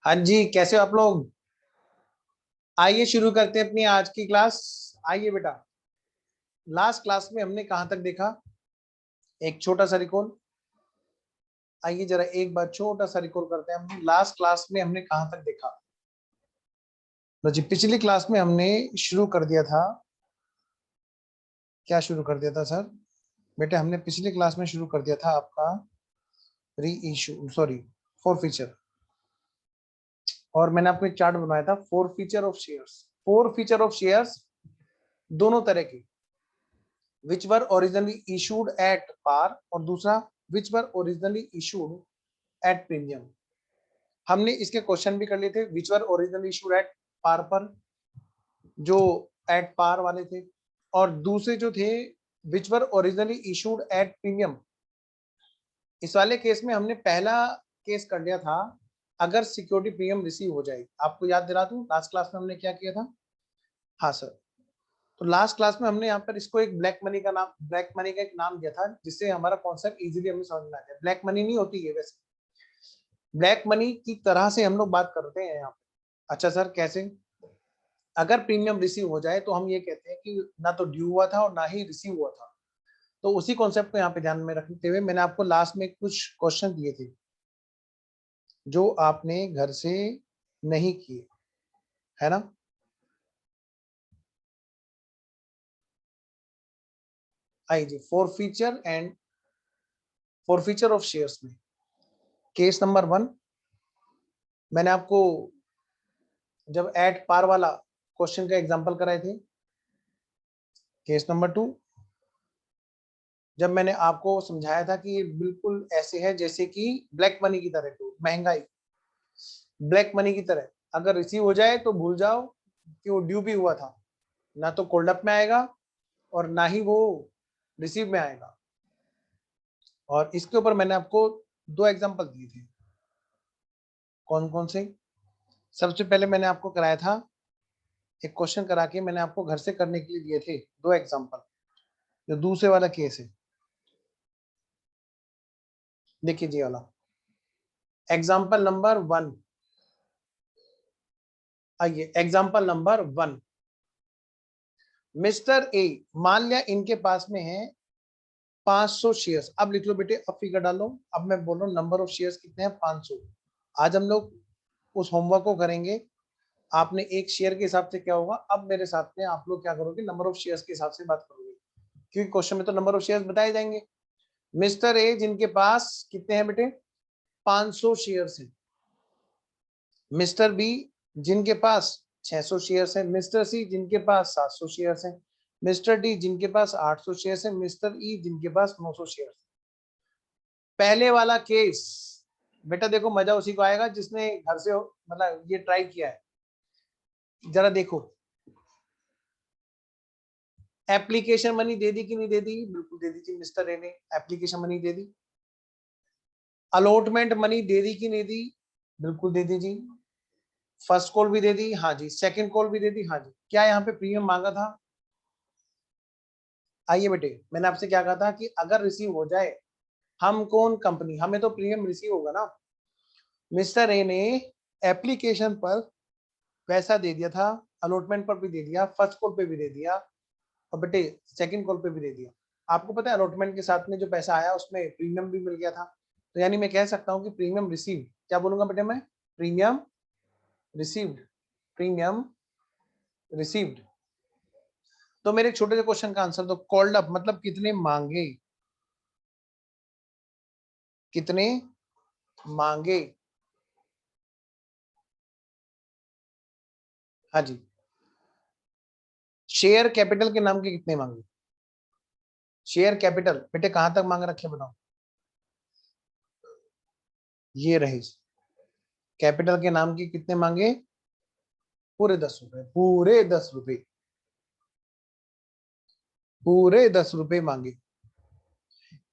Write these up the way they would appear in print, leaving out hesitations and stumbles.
हाँ जी, कैसे हो आप लोग? आइए शुरू करते हैं अपनी आज की क्लास। आइए बेटा, लास्ट क्लास में हमने कहाँ तक देखा? एक छोटा सा रिकॉल। आइए जरा एक बार छोटा सा रिकॉल करते हैं। हमने लास्ट क्लास में हमने कहाँ तक देखा? तो जी पिछली क्लास में हमने शुरू कर दिया था। क्या शुरू कर दिया था सर? बेटे हमने पिछली क्लास में शुरू कर दिया था आपका री इशू, सॉरी, फोर फीचर। और मैंने आपको एक चार्ट बनाया था, four feature of shares. Four feature of shares दोनों तरह के, which were originally issued at par, और दूसरा which were originally issued at premium। हमने इसके क्वेश्चन भी कर लिए थे, which were originally issued at par पर, जो at par वाले थे, और दूसरे जो थे which were originally issued at premium। इस वाले केस में हमने पहला केस कर लिया था, अगर सिक्योरिटी प्रीमियम रिसीव हो जाए। आपको याद दिला दूं लास्ट क्लास में हमने क्या किया था? हाँ सर, तो लास्ट क्लास में हमने यहाँ पर इसको एक ब्लैक मनी का नाम, ब्लैक मनी का एक नाम दिया था, जिससे हमारा कॉन्सेप्ट इजीली हमें समझ में आ जाए। ब्लैक मनी नहीं होती है वैसे, ब्लैक मनी की तरह से हम लोग बात करते हैं यहाँ पे। अच्छा सर कैसे? अगर प्रीमियम रिसीव हो जाए तो हम ये कहते हैं कि ना तो ड्यू हुआ था और ना ही रिसीव हुआ था। तो उसी कॉन्सेप्ट को यहाँ पे ध्यान में रखते हुए मैंने आपको लास्ट में कुछ क्वेश्चन दिए थे जो आपने घर से नहीं किए, है ना? आइए जी, फोर फीचर ऑफ शेयर्स में केस नंबर 1 मैंने आपको जब एट पार वाला क्वेश्चन का एग्जांपल कराए थे। केस नंबर 2 जब मैंने आपको समझाया था कि ये बिल्कुल ऐसे है जैसे कि ब्लैक मनी की तरह, तो महंगाई ब्लैक मनी की तरह अगर रिसीव हो जाए तो भूल जाओ कि वो ड्यू भी हुआ था, ना तो कोल्ड अप में आएगा और ना ही वो रिसीव में आएगा। और इसके ऊपर मैंने आपको दो एग्जांपल दिए थे। कौन कौन से? सबसे पहले मैंने आपको कराया था, एक क्वेश्चन करा के मैंने आपको घर से करने के लिए दिए थे दो एग्जांपल। जो दूसरे वाला केस है, देखिए जी वाला एग्जांपल नंबर 1। आइए एग्जांपल नंबर 1, मिस्टर ए, मान लिया इनके पास में है 500 शेयर्स। अब लिख लो बेटे, अब फिगर डालो। अब मैं बोल रहा हूँ नंबर ऑफ शेयर्स कितने हैं? 500। आज हम लोग उस होमवर्क को करेंगे। आपने एक शेयर के हिसाब से क्या होगा, अब मेरे साथ में आप लोग क्या करोगे, नंबर ऑफ शेयर्स के हिसाब से बात करोगे, क्योंकि क्वेश्चन में तो नंबर ऑफ शेयर्स बताए जाएंगे। मिस्टर ए जिनके पास कितने हैं बेटे? 500 शेयर्स हैं। मिस्टर बी जिनके पास 600 शेयर्स हैं। मिस्टर सी जिनके पास 700 शेयर्स हैं। मिस्टर डी जिनके पास 800 शेयर्स हैं। मिस्टर ई जिनके पास 900 शेयर्स। पहले वाला केस बेटा देखो, मजा उसी को आएगा जिसने घर से मतलब ये ट्राई किया है। जरा देखो, एप्लीकेशन मनी दे दी कि नहीं दे दी? बिल्कुल दे दी जी, मिस्टर ए ने एप्लीकेशन मनी दे दी। अलॉटमेंट मनी दे दी कि नहीं दी? बिल्कुल दे दी जी। फर्स्ट कॉल भी दे दी, हाँ जी। सेकंड कॉल भी दे दी, हाँ जी। क्या यहाँ पे प्रीमियम मांगा था? आइए बेटे, मैंने आपसे क्या कहा था कि अगर रिसीव हो जाए, हम कौन कंपनी, हमें तो प्रीमियम रिसीव होगा ना। मिस्टर ए ने एप्लीकेशन पर पैसा दे दिया था, अलॉटमेंट पर भी दे दिया, फर्स्ट कॉल पे भी दे दिया, और बेटे सेकंड कॉल पे भी दे दिया। आपको पता है अलॉटमेंट के साथ में जो पैसा आया उसमें प्रीमियम भी मिल गया था। तो यानी मैं कह सकता हूँ कि प्रीमियम रिसीव, क्या बोलूंगा बेटे मैं? Premium received, premium received. तो मेरे छोटे से क्वेश्चन का आंसर तो कॉल्ड अप मतलब कितने मांगे, कितने मांगे। हाँ जी, शेयर कैपिटल के नाम के कितने मांगे? शेयर कैपिटल बेटे कहां तक मांग रखे बताओ? ये रहे, कैपिटल के नाम के कितने मांगे? पूरे 10 रुपए, पूरे 10 रुपए, पूरे 10 रुपए मांगे।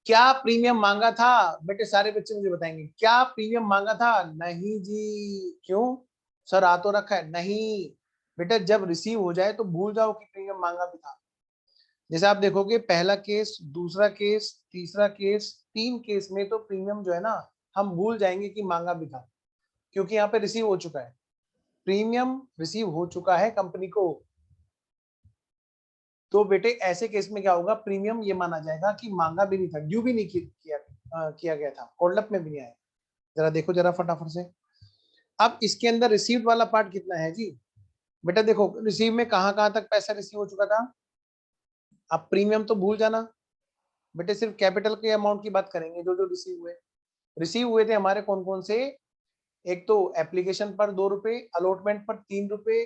क्या प्रीमियम मांगा था? बेटे सारे बच्चे मुझे बताएंगे, क्या प्रीमियम मांगा था? नहीं जी। क्यों सर, आ तो रखा है। नहीं बेटा, जब रिसीव हो जाए तो भूल जाओ कि प्रीमियम मांगा भी था। जैसे आप देखोगे पहला केस, दूसरा केस, तीसरा केस, 3 केस में तो प्रीमियम जो है ना, हम भूल जाएंगे कि मांगा भी था। क्योंकि यहाँ पे रिसीव हो चुका है, प्रीमियम रिसीव हो चुका है कंपनी को। तो बेटे ऐसे केस में क्या होगा, प्रीमियम ये माना जाएगा कि मांगा भी नहीं था, ड्यू भी नहीं किया गया था, कोल्डअप में भी नहीं आया। जरा देखो जरा फटाफट से। अब इसके अंदर रिसीव्ड वाला पार्ट कितना है जी, बेटा देखो रिसीव में कहां कहां तक पैसा रिसीव हो चुका था। अब प्रीमियम तो भूल जाना बेटे, सिर्फ कैपिटल के अमाउंट की बात करेंगे जो जो रिसीव हुए थे हमारे कौन कौन से। एक तो एप्लीकेशन पर 2 रुपए, अलॉटमेंट पर 3 रुपए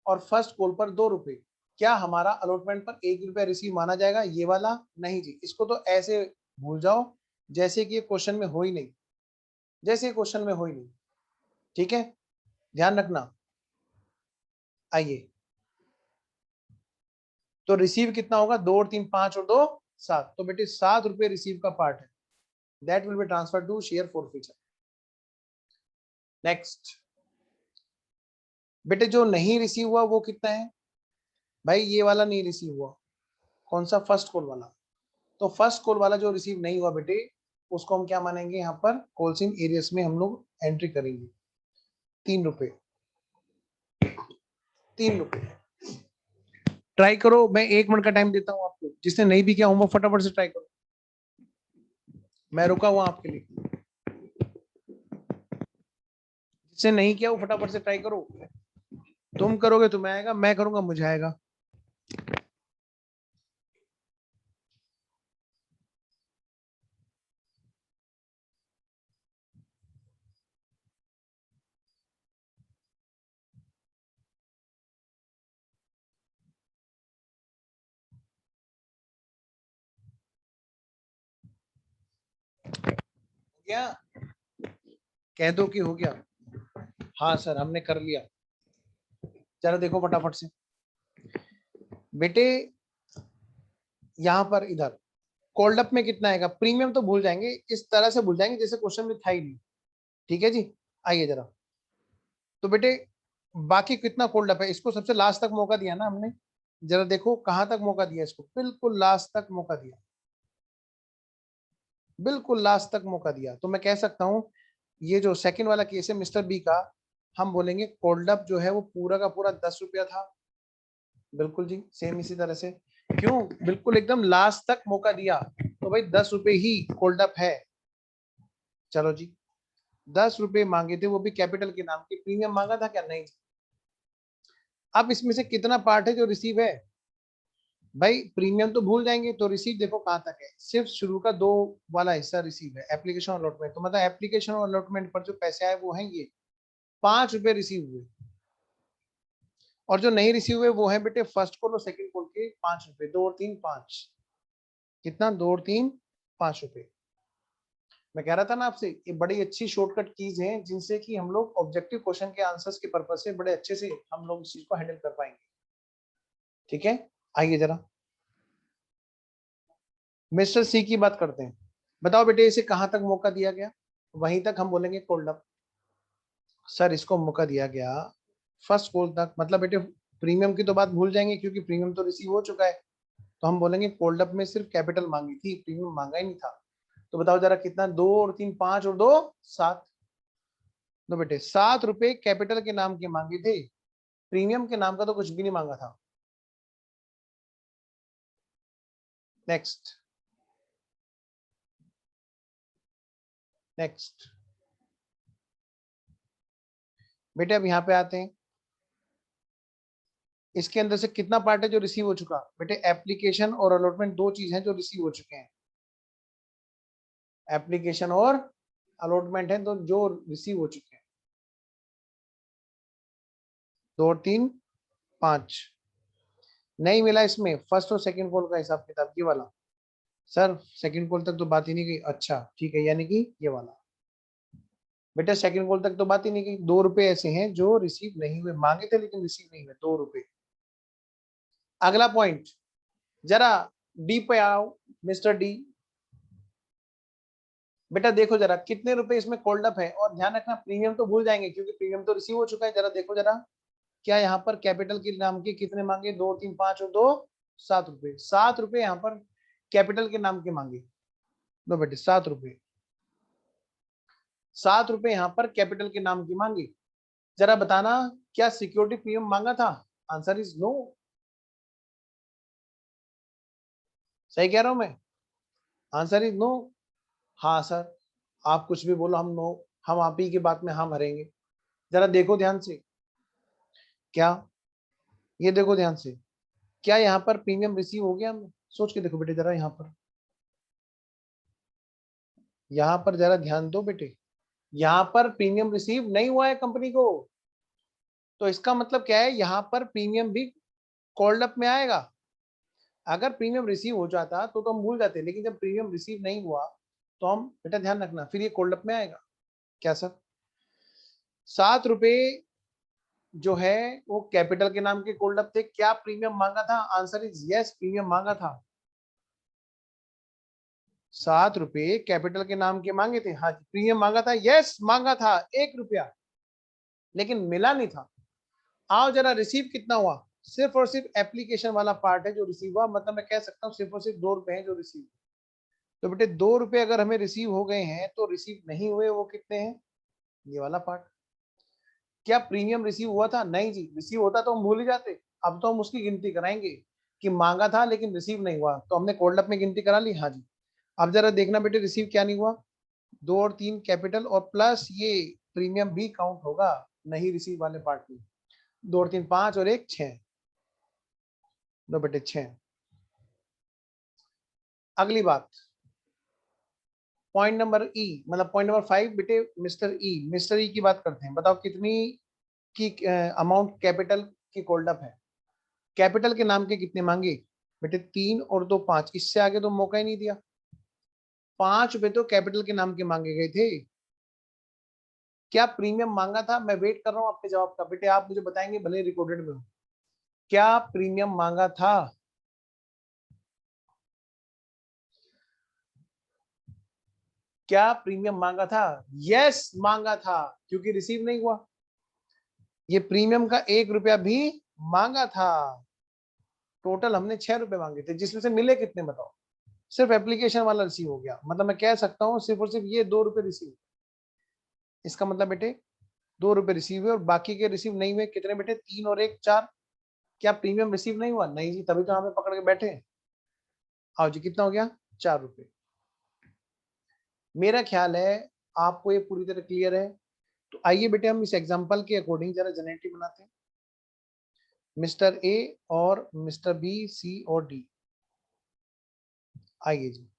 और फर्स्ट कॉल पर 2 रुपए। क्या हमारा अलॉटमेंट पर 1 रुपया रिसीव माना जाएगा ये वाला? नहीं जी, इसको तो ऐसे भूल जाओ जैसे कि ये क्वेश्चन में हो ही नहीं, जैसे क्वेश्चन में हो ही नहीं। ठीक है, ध्यान रखना। आइए, तो रिसीव कितना होगा, 2 और 3 5 और 2 7। तो बेटे 7 रुपए रिसीव का पार्ट है, that will be transfer to share forfeiture. Next बेटे जो नहीं रिसीव हुआ वो कितना है भाई, ये वाला नहीं रिसीव हुआ, कौन सा, फर्स्ट कॉल वाला। तो फर्स्ट कॉल वाला जो रिसीव नहीं हुआ बेटे, उसको हम क्या मानेंगे, यहाँ पर कॉल्स इन एरियस में हम लोग एंट्री करेंगे 3 रुपए, 3 रुपए। ट्राई करो, मैं 1 मिनट का टाइम देता हूँ आपको, जिसने नहीं भी किया होमवर्क फटाफट से ट्राई करो, मैं रुका हुआ आपके लिए। जिसने नहीं किया वो फटाफट से ट्राई करो, तुम करोगे तुम्हें आएगा, मैं करूंगा मुझे आएगा। क्या कह दो कि हो गया, हाँ सर हमने कर लिया। जरा देखो फटाफट से बेटे, यहां पर इधर कोल्ड अप में कितना आएगा, प्रीमियम तो भूल जाएंगे, इस तरह से भूल जाएंगे जैसे क्वेश्चन में था ही नहीं। ठीक है जी, आइए जरा। तो बेटे बाकी कितना कोल्ड अप है, इसको सबसे लास्ट तक मौका दिया ना हमने, जरा देखो कहां तक मौका दिया इसको, बिल्कुल लास्ट तक मौका दिया, बिल्कुल लास्ट तक मौका दिया। तो मैं कह सकता हूं ये जो सेकंड वाला केस है मिस्टर बी का, हम बोलेंगे कोल्ड अप जो है वो पूरा का पूरा 10 रुपया था। बिल्कुल जी सेम इसी तरह से, क्यों, बिल्कुल एकदम लास्ट तक मौका दिया, तो भाई 10 रुपए ही कोल्ड अप है। चलो जी, 10 रुपए मांगे थे वो भी कैपिटल के नाम की, प्रीमियम मांगा था क्या, नहीं। अब इसमें से कितना पार्ट है जो रिसीव है, भाई प्रीमियम तो भूल जाएंगे, तो रिसीव देखो कहां तक है, सिर्फ शुरू का 2 वाला हिस्सा रिसीव है, एप्लीकेशन और अलॉटमेंट। तो मतलब एप्लीकेशन और अलॉटमेंट पर जो पैसे आए वो हैं ये 5 रुपए रिसीव हुए, और जो नहीं रिसीव हुए वो है बेटे फर्स्ट कॉल और सेकंड कॉल के 5 रुपए, 2 और 3 5, कितना, 2 और 3 5 रुपए। मैं कह रहा था ना आपसे, ये बड़ी अच्छी शॉर्टकट कीज हैं जिनसे कि हम लोग ऑब्जेक्टिव क्वेश्चन के आंसर्स के पर्पज से बड़े अच्छे से हम लोग इस चीज को हैंडल कर पाएंगे। ठीक है, आइए जरा मिस्टर सी की बात करते हैं। बताओ बेटे इसे कहां तक मौका दिया गया, वहीं तक हम बोलेंगे कोल्ड अप। सर इसको मौका दिया गया फर्स्ट कॉल तक, मतलब बेटे प्रीमियम की तो बात भूल जाएंगे क्योंकि प्रीमियम तो रिसीव हो चुका है, तो हम बोलेंगे कोल्ड अप में सिर्फ कैपिटल मांगी थी, प्रीमियम मांगा ही नहीं था। तो बताओ जरा कितना, 2 और 3 5 और 2 7। तो बेटे 7 रुपए कैपिटल के नाम के मांगे थे, प्रीमियम के नाम का तो कुछ भी नहीं मांगा था। नेक्स्ट नेक्स्ट बेटे अब यहाँ पे आते हैं, इसके अंदर से कितना पार्ट है जो रिसीव हो चुका, बेटे एप्लीकेशन और अलॉटमेंट दो चीज हैं जो रिसीव हो चुके हैं, एप्लीकेशन और अलॉटमेंट है तो जो रिसीव हो चुके हैं, 2 और 3 5। नहीं मिला इसमें फर्स्ट और सेकंड कॉल का हिसाब किताब, ये वाला। सर सेकंड कॉल तक तो बात ही नहीं की, अच्छा ठीक है, यानी कि ये वाला। बेटा सेकंड कॉल तक तो बात ही नहीं की, 2 रुपए ऐसे हैं जो रिसीव नहीं हुए, मांगे थे लेकिन रिसीव नहीं हुए, 2 रुपए। अगला पॉइंट, जरा डी पे आओ मिस्टर डी। बेटा देखो जरा कितने रुपए इसमें कोल्ड अप है, और ध्यान रखना प्रीमियम तो भूल जाएंगे क्योंकि प्रीमियम तो रिसीव हो चुका है। जरा देखो जरा, क्या यहाँ पर कैपिटल के नाम के कितने मांगे, 2 3 5 और 2 7 रुपए, 7 रुपए यहाँ पर कैपिटल के नाम के मांगे। लो बेटे 7 रुपए। ₹7 यहाँ पर कैपिटल के नाम की मांगी। जरा बताना क्या सिक्योरिटी प्रीमियम मांगा था? Answer is no. सही कह रहा हूं मैं? Answer is no. हाँ सर, आप कुछ भी बोलो, हम नो, हम आप ही की बात में हाँ भरेंगे। जरा देखो ध्यान से, क्या ये देखो ध्यान से, क्या यहाँ पर प्रीमियम रिसीव हो गया? हमने सोच के देखो बेटे, जरा यहाँ पर जरा ध्यान दो बेटे, यहाँ पर प्रीमियम रिसीव नहीं हुआ है कंपनी को। तो इसका मतलब क्या है, यहाँ पर प्रीमियम भी कॉल्ड अप में आएगा। अगर प्रीमियम रिसीव हो जाता तो हम भूल जाते, लेकिन जब प्रीमियम रिसीव नहीं हुआ तो हम, बेटा ध्यान रखना, फिर ये कोल्ड अप में आएगा। क्या सर? ₹7 जो है वो कैपिटल के नाम के कोल्ड अप थे। क्या प्रीमियम मांगा था? आंसर इज यस, प्रीमियम मांगा था। ₹7 कैपिटल के नाम के मांगे थे। हाँ जी, प्रीमियम मांगा था, यस मांगा था ₹1, लेकिन मिला नहीं था। आओ जरा रिसीव कितना हुआ? सिर्फ और सिर्फ एप्लीकेशन वाला पार्ट है जो रिसीव हुआ, मतलब मैं कह सकता हूँ सिर्फ और सिर्फ ₹2 है जो रिसीव। तो बेटे ₹2 अगर हमें रिसीव हो गए हैं तो रिसीव नहीं हुए वो कितने हैं? ये वाला पार्ट। क्या प्रीमियम रिसीव हुआ था? नहीं जी, रिसीव होता तो हम भूल ही जाते। अब तो हम उसकी गिनती कराएंगे कि मांगा था लेकिन रिसीव नहीं हुआ, तो हमने कोल्ड अप में गिनती करा ली। हाँ जी। अब जरा देखना बेटे, रिसीव क्या नहीं हुआ? 2 और 3 कैपिटल और प्लस ये प्रीमियम भी काउंट होगा नहीं रिसीव वाले पार्ट में। 2 और 3 5 और 1 6। दो बेटे 6। अगली बात, पॉइंट नंबर ई, मतलब पॉइंट नंबर 5 बेटे, मिस्टर ई की बात करते हैं। बताओ कितनी की अमाउंट कैपिटल की कोल्ड अप है? कैपिटल के नाम के कितने मांगे? बेटे 3 और 2 5, इससे आगे तो मौका ही नहीं दिया। ₹5 तो कैपिटल के नाम के मांगे गए थे। क्या प्रीमियम मांगा था? मैं वेट कर रहा हूं आपके जवाब का बेटे, आप मुझे बताएंगे भले रिकॉर्डेड में हो। क्या प्रीमियम मांगा था? क्या प्रीमियम मांगा था? यस मांगा था, क्योंकि रिसीव नहीं हुआ। ये प्रीमियम का ₹1 भी मांगा था। टोटल हमने ₹6 मांगे थे, जिसमें से मिले कितने बताओ? सिर्फ एप्लीकेशन वाला रिसीव हो गया, मतलब मैं कह सकता हूँ सिर्फ और सिर्फ ये ₹2 रिसीव। इसका मतलब बेटे ₹2 रिसीव हुए और बाकी के रिसीव नहीं हुए। कितने बेटे? 3 और 1 4। क्या प्रीमियम रिसीव नहीं हुआ? नहीं जी, तभी तो हमें पकड़ के बैठे। आओ जी, कितना हो गया? ₹4। मेरा ख्याल है आपको ये पूरी तरह क्लियर है। तो आइए बेटे हम इस एग्जांपल के अकॉर्डिंग जरा जनरेटिव बनाते हैं। मिस्टर ए और मिस्टर बी, सी और डी। आइए जी।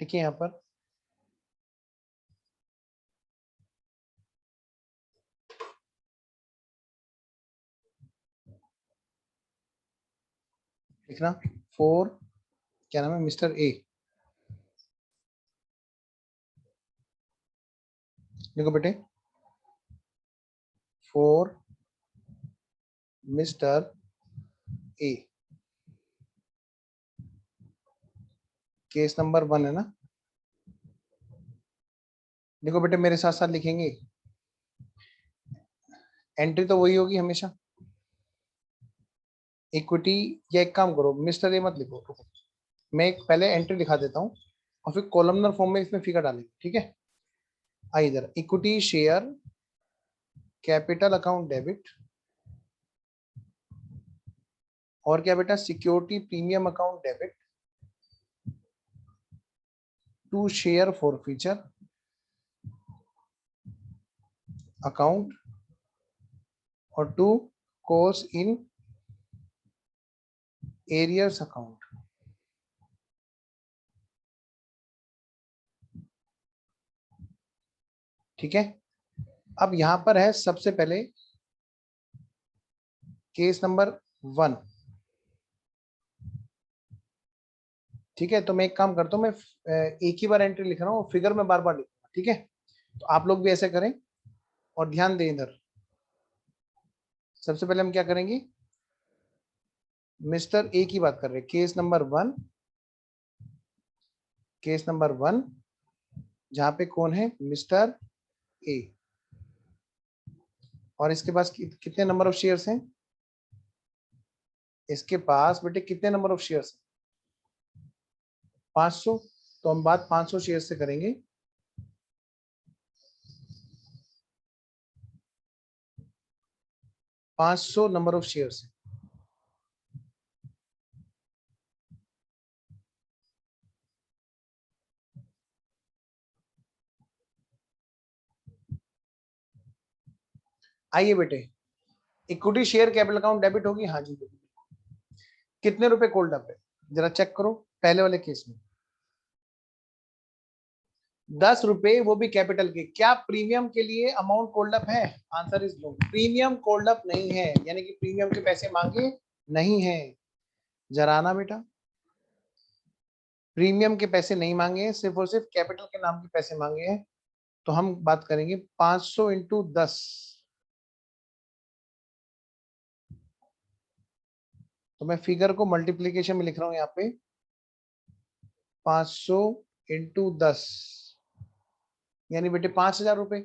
ठीक है, यहाँ पर लिखना 4, क्या नाम है, मिस्टर ए। देखो बेटे 4 मिस्टर ए, केस नंबर 1 है ना। देखो बेटे मेरे साथ साथ लिखेंगे, एंट्री तो वही होगी हमेशा, इक्विटी। या एक काम करो, मिस्टर ए मत लिखो, रुको, मैं एक पहले एंट्री लिखा देता हूँ और फिर कॉलमनर फॉर्म में इसमें फिगर डालेंगे, ठीक है। आइए इधर, equity share capital account debit, और क्या बेटा, security premium account debit, to share forfeiture account, और to calls in arrears account. ठीक है। अब यहां पर है सबसे पहले केस नंबर 1। ठीक है, तो मैं एक काम करता हूं, मैं एक ही बार एंट्री लिख रहा हूँ, फिगर में बार बार लिखूंगा, ठीक है। तो आप लोग भी ऐसे करें और ध्यान दें इधर। सबसे पहले हम क्या करेंगे, मिस्टर ए की बात कर रहे हैं, केस नंबर 1, केस नंबर 1, जहां पे कौन है, मिस्टर ए। और इसके पास कितने नंबर ऑफ शेयर्स हैं? इसके पास बेटे कितने नंबर ऑफ शेयर्स हैं? 500, तो हम बात 500 शेयर से करेंगे। $500 नंबर ऑफ शेयर से। आइए बेटे, equity share capital account debit होगी, हाँ जी। कितने रुपए कोल्ड अप है जरा चेक करो पहले वाले केस में। 10 रुपए, वो भी कैपिटल के। क्या प्रीमियम के लिए अमाउंट कोल्ड अप है? Answer is no, premium called up नहीं है, यानी कि प्रीमियम के पैसे मांगे नहीं है। जरा आना बेटा, प्रीमियम के पैसे नहीं मांगे हैं, सिर्फ और सिर्फ कैपिटल के नाम के पैसे मांगे हैं। तो हम बात करेंगे 500 इंटू 10। तो मैं फिगर को मल्टीप्लीकेशन में लिख रहा हूं यहाँ पे, 500 इंटू 10, यानी बेटे 5,000 रुपए।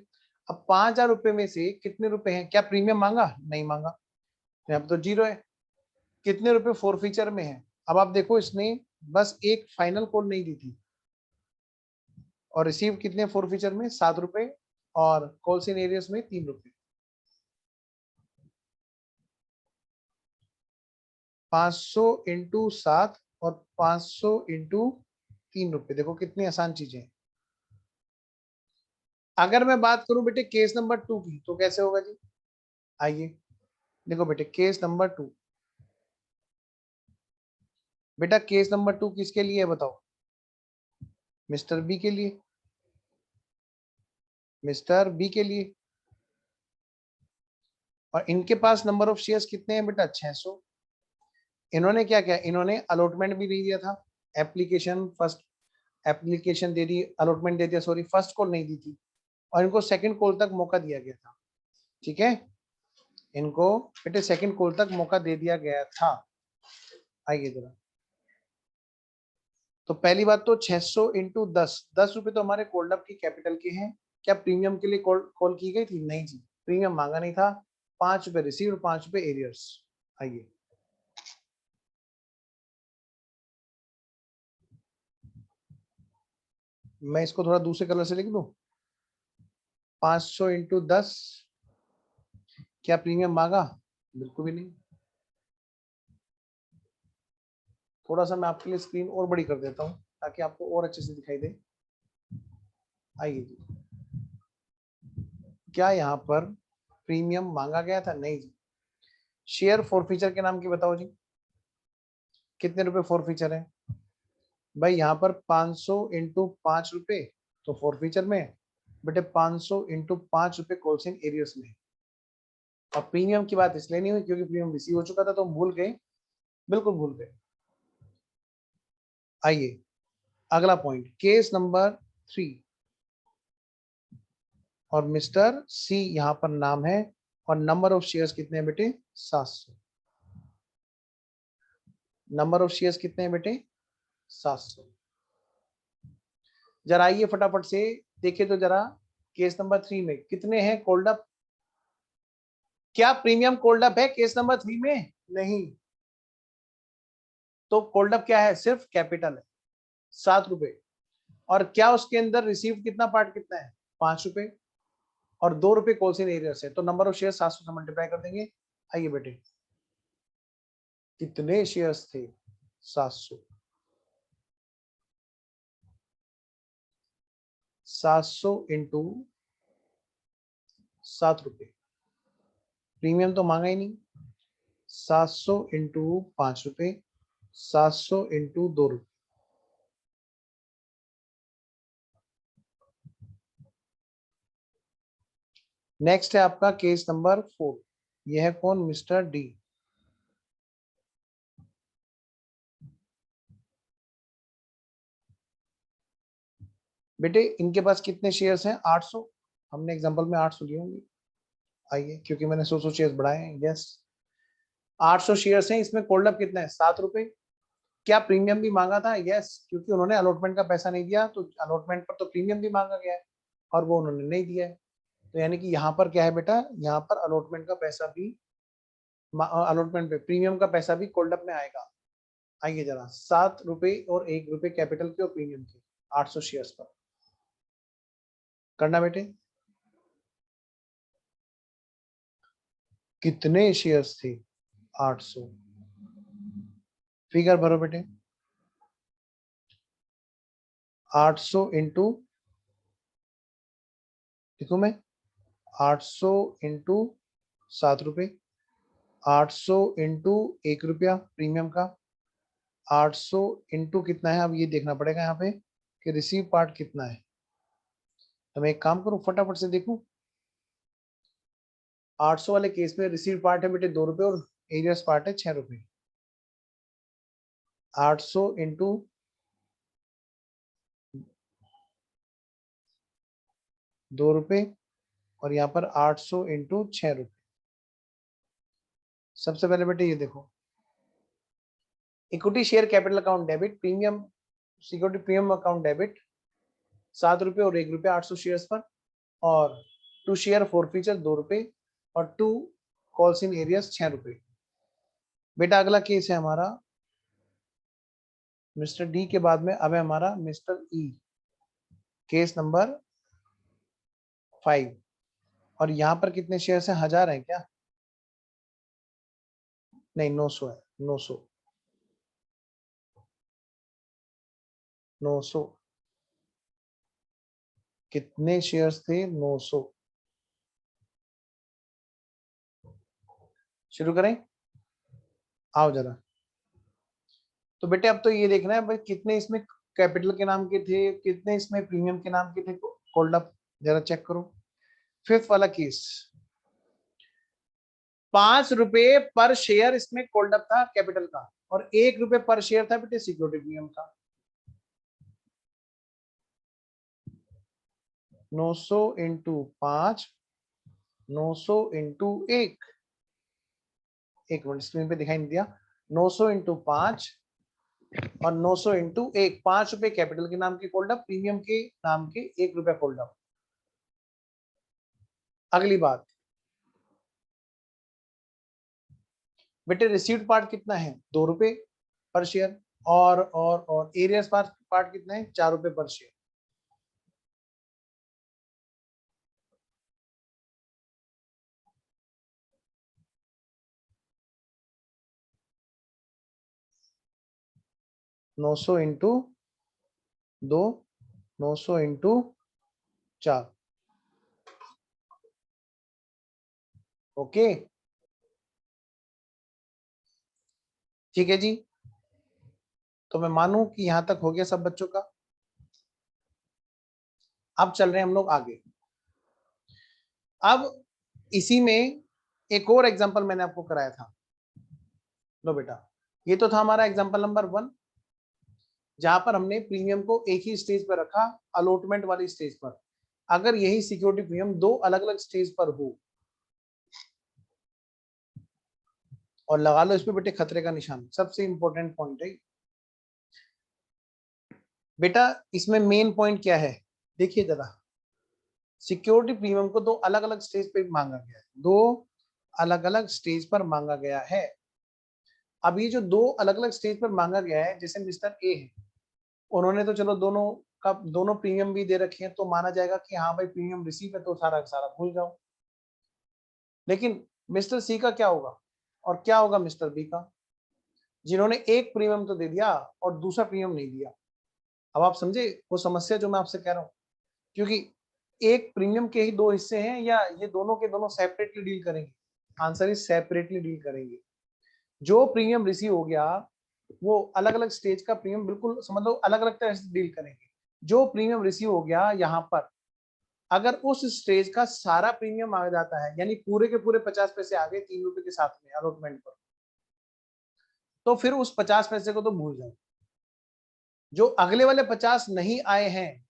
अब 5,000 रुपए में से कितने रुपए हैं? क्या प्रीमियम मांगा? नहीं मांगा, तो यहाँ पे तो जीरो है। कितने रुपए फोर फीचर में है? अब आप देखो, इसने बस एक फाइनल कॉल नहीं दी थी, और रिसीव कितने फोर फीचर में? 7 रुपए, और कॉल्स इन एरियस में 3 रुपए। 500 इंटू 7 और 500 इंटू 3 रुपए, देखो कितनी आसान चीजें हैं। अगर मैं बात करूं बेटे केस नंबर 2 की, तो कैसे होगा जी? आइए देखो बेटे, केस नंबर 2। बेटा केस नंबर 2 किसके लिए है बताओ? मिस्टर बी के लिए, मिस्टर बी के लिए। और इनके पास नंबर ऑफ शेयर्स कितने हैं बेटा? 600। इन्होंने क्या किया? इन्होंने अलॉटमेंट भी नहीं दिया था, एप्लीकेशन फर्स्ट एप्लीकेशन दे दी, अलॉटमेंट दे दिया, सॉरी फर्स्ट कॉल नहीं दी थी, और इनको सेकंड कॉल तक मौका दिया गया था। ठीक है, इनको बेटे सेकंड कॉल तक मौका दे दिया गया था। आइए जरा, तो पहली बात तो 600 इंटू 10, 10 रुपए तो हमारे कोल्ड अप की कैपिटल के हैं। क्या प्रीमियम के लिए कॉल की गई थी? नहीं जी, प्रीमियम मांगा नहीं था। 5 रुपए रिसीव, 5 रुपए एरियर्स। आइए, मैं इसको थोड़ा दूसरे कलर से लिख दूं। 500 इंटू 10, क्या प्रीमियम मांगा? बिल्कुल भी नहीं। थोड़ा सा मैं आपके लिए स्क्रीन और बड़ी कर देता हूं, ताकि आपको और अच्छे से दिखाई दे। आइए जी, क्या यहाँ पर प्रीमियम मांगा गया था? नहीं जी। शेयर फोर फीचर के नाम की बताओ जी, कितने रुपए फोर फीचर है? भाई यहाँ पर 500 इंटू 5 रुपए तो फोर फीचर में, बेटे 500 इंटू 5 रुपए कॉल्स इन एरियस में। और प्रीमियम की बात इसलिए नहीं हुई क्योंकि प्रीमियम रिसीव हो चुका था, तो हम भूल गए, बिल्कुल भूल गए। आइए अगला पॉइंट, केस नंबर 3। और मिस्टर सी यहाँ पर नाम है, और नंबर ऑफ शेयर्स कितने हैं बेटे? 700। नंबर ऑफ शेयर्स कितने हैं बेटे? 700। जरा आइए फटाफट से देखिए तो जरा, केस नंबर 3 में कितने हैं कोल्ड अप? क्या प्रीमियम कोल्ड अप है केस नंबर 3 में? नहीं। तो कोल्ड अप क्या है? सिर्फ कैपिटल है, 7 रुपए। और क्या उसके अंदर रिसीव कितना पार्ट कितना है? 5 रुपए, और 2 रुपए कॉल्स इन एरियर्स है, तो नंबर ऑफ शेयर 700 से मल्टीप्लाई कर देंगे। आइए बेटे, कितने शेयर्स थे? 700। 700 इंटू 7 रुपए, प्रीमियम तो मांगा ही नहीं। 700 इंटू 5 रुपए, 700 इंटू 2 रुपए। नेक्स्ट है आपका केस नंबर 4। यह है कौन? Mister D. बेटे इनके पास कितने शेयर्स हैं? 800। हमने एग्जांपल में 800 लिए होंगे। आइए, क्योंकि मैंने 100 शेयर्स बढ़ाए हैं। यस, 800 शेयर्स हैं, इसमें कोल्ड अप कितना है? 7 रुपए। क्या प्रीमियम भी मांगा था? यस, क्योंकि उन्होंने अलॉटमेंट का पैसा नहीं दिया, तो अलॉटमेंट पर तो प्रीमियम भी मांगा गया है, और वो उन्होंने नहीं दिया है। तो यानी कि यहाँ पर क्या है बेटा? यहाँ पर अलॉटमेंट का पैसा भी, अलॉटमेंट पे प्रीमियम का पैसा भी कोल्ड अप में आएगा। आइए जरा, 7 रुपए और 1 रुपए कैपिटल के और प्रीमियम के 800 शेयर्स पर करना बेटे। कितने शेयर्स थे? 800। फिगर भरो बेटे। 800 इंटू, देखो मैं, 800 इंटू 7 रुपए, 800 इंटू 1 रुपया प्रीमियम का, 800 इंटू कितना है, अब ये देखना पड़ेगा यहाँ पे कि रिसीव पार्ट कितना है। तो मैं एक काम करूं, फटाफट से देखूं। 800 वाले केस में रिसीव पार्ट है बेटे 2 रुपए और एरियर्स पार्ट है 6 रुपए। 800 इंटू 2 रुपए और यहाँ पर 800 इंटू 6 रुपए। सबसे पहले बेटे ये देखो, equity share capital account debit, premium security premium account debit 7 रुपए और 1 रुपए 800 शेयर्स पर, और 2 शेयर फॉर फीचर 2 रुपए और 2 कॉल्स इन एरियस 6 रुपए। बेटा अगला केस है हमारा मिस्टर डी के बाद में अब है हमारा मिस्टर ई, केस नंबर 5। और यहाँ पर कितने शेयर्स हैं? 1000 है क्या? नहीं, 900 है। 900 900 कितने शेयर्स थे? 900। शुरू करें? आओ जरा। तो बेटे अब तो ये देखना है भाई कितने इसमें कैपिटल के नाम के थे, कितने इसमें प्रीमियम के नाम के थे। होल्ड अप, जरा चेक करो। 5th वाला केस, 5 रुपए पर शेयर इसमें कोल्ड अप था कैपिटल का, और 1 रुपए पर शेयर था बेटे सिक्योरिटी प्रीमियम का। 900 इंटू 5, 900 इंटू 1, एक मिनट स्क्रीन पे दिखाई नहीं दिया। 900 इंटू 5 और 900 इंटू 1, 5 रुपए कैपिटल के नाम के कोल्ड अप, प्रीमियम के नाम के 1 रुपया कोल्ड अप। अगली बात बेटे, रिसीव्ड पार्ट कितना है? 2 रुपए पर शेयर, और एरियस पार्ट कितना है? 4 रुपए पर शेयर। नौ सौ इंटू 2, 900 इंटू 4। ओके, ठीक है जी। तो मैं मानूं कि यहां तक हो गया सब बच्चों का। अब चल रहे हैं हम लोग आगे। अब इसी में एक और एग्जांपल मैंने आपको कराया था। लो बेटा, ये तो था हमारा एग्जांपल नंबर 1, जहां पर हमने प्रीमियम को एक ही स्टेज पर रखा, अलॉटमेंट वाली स्टेज पर। अगर यही सिक्योरिटी प्रीमियम 2 अलग अलग स्टेज पर हो, और लगा लो इसमें बेटे खतरे का निशान, सबसे इंपॉर्टेंट पॉइंट है बेटा। इसमें मेन पॉइंट क्या है? देखिए जरा, सिक्योरिटी प्रीमियम को 2 अलग अलग स्टेज पे मांगा गया है, 2 अलग अलग स्टेज पर मांगा गया है। अब ये जो 2 अलग अलग स्टेज पर मांगा गया है, जैसे मिस्टर ए है, उन्होंने तो चलो दोनों प्रीमियम भी दे रखे हैं, तो माना जाएगा कि हाँ भाई प्रीमियम रिसीव है, तो सारा सारा भूल जाओ। लेकिन मिस्टर सी का क्या होगा, और क्या होगा मिस्टर बी का, जिन्होंने एक प्रीमियम तो दे दिया और दूसरा प्रीमियम नहीं दिया। अब आप समझे वो समस्या जो मैं आपसे कह रहा हूँ, क्योंकि एक प्रीमियम के ही 2 हिस्से हैं, या ये दोनों के दोनों सेपरेटली डील करेंगे? आंसर इज सेपरेटली डील करेंगे। जो प्रीमियम रिसीव हो गया वो अलग अलग स्टेज का प्रीमियम, बिल्कुल समझ लो अलग अलग तरह से डील करेंगे। जो प्रीमियम रिसीव हो गया यहाँ पर, अगर उस स्टेज का सारा प्रीमियम आ जाता है, यानी पूरे के पूरे 50 पैसे आ गए 3 रुपए के साथ में अलॉटमेंट पर, तो फिर उस 50 पैसे को तो भूल जाओ। जो अगले वाले 50 नहीं आए हैं,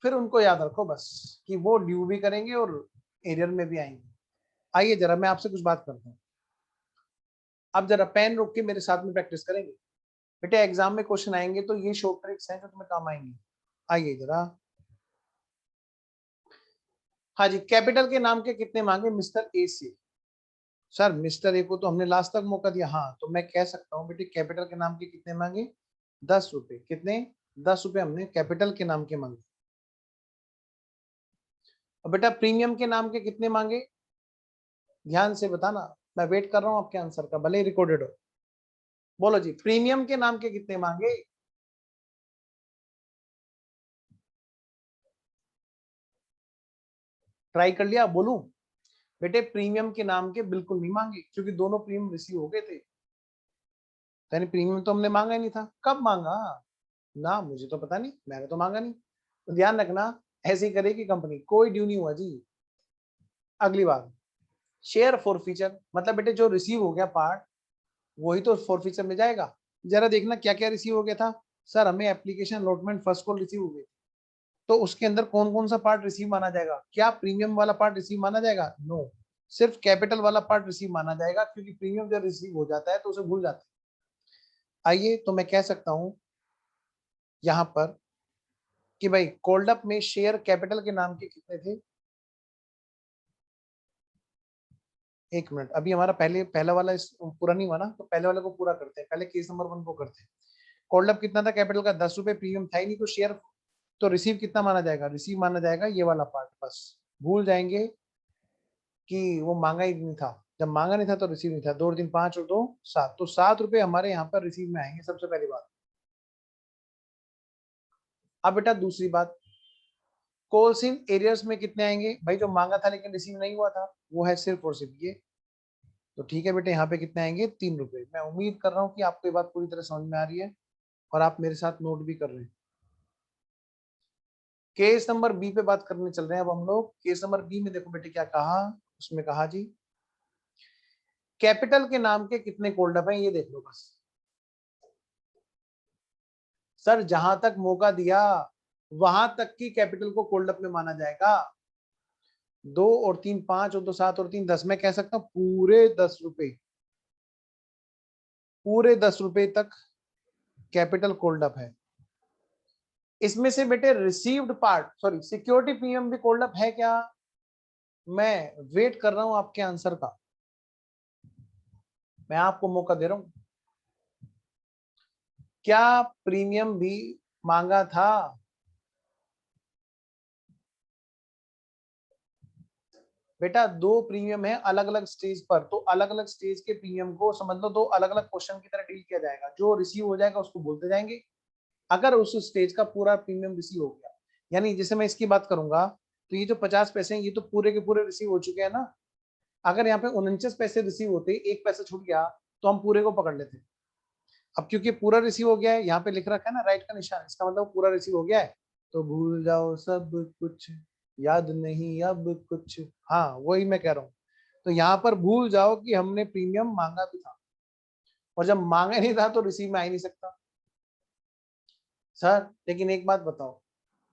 फिर उनको याद रखो बस कि वो ड्यू भी करेंगे और एरियर में भी आएंगे। आइए जरा मैं आपसे कुछ बात करता हूँ। अब जरा पेन रोक के मेरे साथ में प्रैक्टिस करेंगे बेटे। एग्जाम में क्वेश्चन आएंगे तो ये शॉर्ट ट्रिक्स हैं जो तुम्हें काम आएंगी। आइए जरा। हाँ जी, कैपिटल के नाम के कितने मांगे मिस्टर ए से? सर मिस्टर ए को तो हमने लास्ट तक मौका दिया, हाँ तो मैं कह सकता हूँ बेटे कैपिटल के नाम के कितने मांगे, 10 रुपए। कितने, 10 रुपए हमने कैपिटल के नाम के मांगे। और बेटा प्रीमियम के नाम के कितने मांगे, ध्यान से बताना, मैं वेट कर रहा हूँ आपके आंसर का, भले ही रिकॉर्डेड हो। बोलो जी, प्रीमियम के नाम के कितने मांगे, ट्राई कर लिया, बोलूं? बेटे प्रीमियम के नाम के बिल्कुल नहीं मांगे, क्योंकि दोनों प्रीमियम रिसीव हो गए थे। यानी प्रीमियम तो हमने मांगा ही नहीं था। कब मांगा ना, मुझे तो पता नहीं, मैंने तो मांगा नहीं। तो ध्यान रखना, ऐसे ही करेगी कंपनी, कोई ड्यू नहीं हुआ जी। अगली बात, शेयर फॉर फीचर, मतलब बेटे जो रिसीव हो गया पार्ट वही तो फॉर फीचर में जाएगा। जरा देखना क्या क्या रिसीव हो गया था। सर हमें application allotment first call receive हो गई, तो उसके अंदर कौन कौन सा पार्ट रिसीव माना जाएगा, क्या प्रीमियम वाला पार्ट रिसीव माना जाएगा, नो, सिर्फ कैपिटल वाला पार्ट रिसीव माना जाएगा, क्योंकि प्रीमियम जब रिसीव हो जाता है तो उसे भूल जाते हैं। आइए, तो मैं कह सकता हूं यहां पर कि भाई कोल्ड अप में शेयर कैपिटल के नाम के कितने थे, एक मिनट, अभी हमारा पहला वाला पूरा नहीं हुआ ना, तो पहले वाले को पूरा करते हैं, पहले केस नंबर 1 को करते हैं। कोल्ड अप कितना था कैपिटल का, 10 रुपए, प्रीमियम था ही नहीं, तो शेयर, तो रिसीव कितना माना जाएगा, रिसीव माना जाएगा ये वाला पार्ट, बस भूल जाएंगे कि वो मांगा ही नहीं था। जब मांगा नहीं था तो रिसीव नहीं था, 2 और 3 5 और 2 7, तो 7 रुपए हमारे यहाँ पर रिसीव में आएंगे, सबसे पहली बात। अब बेटा दूसरी बात, कॉल्स इन एरियर्स में कितने आएंगे, भाई जो मांगा था लेकिन रिसीव नहीं हुआ था वो है सिर्फ और सिर्फ ये। तो ठीक है बेटे, यहाँ पे कितने आएंगे, 3 रुपए। मैं उम्मीद कर रहा हूँ कि आपको ये बात पूरी तरह समझ में आ रही है और आप मेरे साथ नोट भी कर रहे हैं। केस नंबर बी पे बात करने चल रहे हैं अब हम लोग। केस नंबर बी में देखो बेटे क्या कहा, उसमें कहा जी कैपिटल के नाम के कितने कोल्ड अप हैं, ये देख लो बस। सर जहां तक मौका दिया वहां तक की कैपिटल को कोल्ड अप में माना जाएगा। 2 और 3 5 और 2 7 और 3 10, मैं कह सकता हूं पूरे 10 रुपए, पूरे 10 रुपए तक कैपिटल कोल्ड अप है। इसमें से बेटे received part, sorry security premium भी कोल्ड अप है क्या, मैं वेट कर रहा हूं आपके आंसर का, मैं आपको मौका दे रहा हूं। क्या प्रीमियम भी मांगा था, बेटा 2 प्रीमियम है अलग अलग स्टेज पर, तो अलग अलग स्टेज के प्रीमियम को समझ लो 2 अलग अलग क्वेश्चन की तरह डील किया जाएगा। जो रिसीव हो जाएगा उसको बोलते जाएंगे, अगर उस स्टेज का पूरा प्रीमियम रिसीव हो गया। यानी जैसे मैं इसकी बात करूंगा, तो ये जो 50 पैसे हैं ये तो पूरे के पूरे रिसीव हो चुके हैं ना। अगर यहाँ पे 49 पैसे रिसीव होते, एक पैसा छूट गया, तो हम पूरे को पकड़ लेते। अब क्योंकि पूरा रिसीव हो गया है, यहाँ पे लिख रखा है ना राइट का निशान, इसका मतलब पूरा रिसीव हो गया है, तो भूल जाओ सब कुछ, याद नहीं अब कुछ। हाँ वही मैं कह रहा हूँ, तो यहाँ पर भूल जाओ कि हमने प्रीमियम मांगा भी था, और जब मांगा नहीं था तो रिसीव में आ ही नहीं सकता। सर लेकिन एक बात बताओ,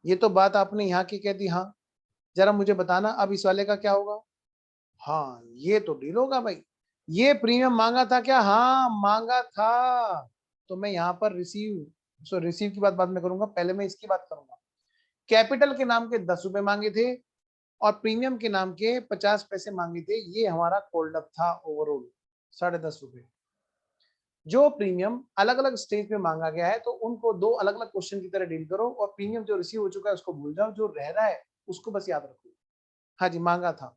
ये तो बात आपने यहाँ की कह दी, हाँ जरा मुझे बताना अब इस वाले का क्या होगा। हाँ ये तो डील होगा भाई, ये प्रीमियम मांगा था क्या, हाँ मांगा था। तो मैं यहाँ पर रिसीव की बात बाद में करूंगा, पहले मैं इसकी बात करूंगा। कैपिटल के नाम के 10 रुपए मांगे थे और प्रीमियम के नाम के 50 पैसे मांगे थे, ये हमारा कोल्ड अप था ओवरऑल 10.5 रुपए। जो प्रीमियम अलग अलग स्टेज पे मांगा गया है तो उनको 2 अलग अलग क्वेश्चन की तरह डील करो, और प्रीमियम जो रिसीव हो चुका है उसको भूल जाओ, जो रह रहा है उसको बस याद रखो। हाँ जी मांगा था।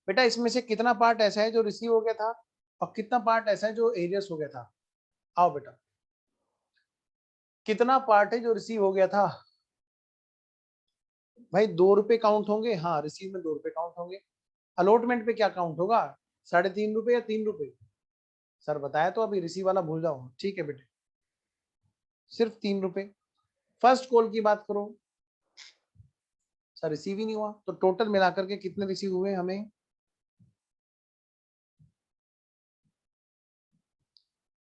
बेटा इसमें से कितना पार्ट ऐसा है जो रिसीव हो गया था और कितना पार्ट ऐसा है जो एरियस हो गया था, आओ बेटा, कितना पार्ट है जो रिसीव हो गया था। भाई 2 रुपए काउंट होंगे, हाँ रिसीव में 2 रुपए काउंट होंगे। अलॉटमेंट पे क्या काउंट होगा, 3.5 रुपए या 3 रुपए। सर बताया तो अभी, रिसीव वाला भूल जाओ, ठीक है बेटे, सिर्फ 3 रुपए। फर्स्ट कॉल की बात करो, सर रिसीव ही नहीं हुआ, तो टोटल मिलाकर के कितने रिसीव हुए हमें,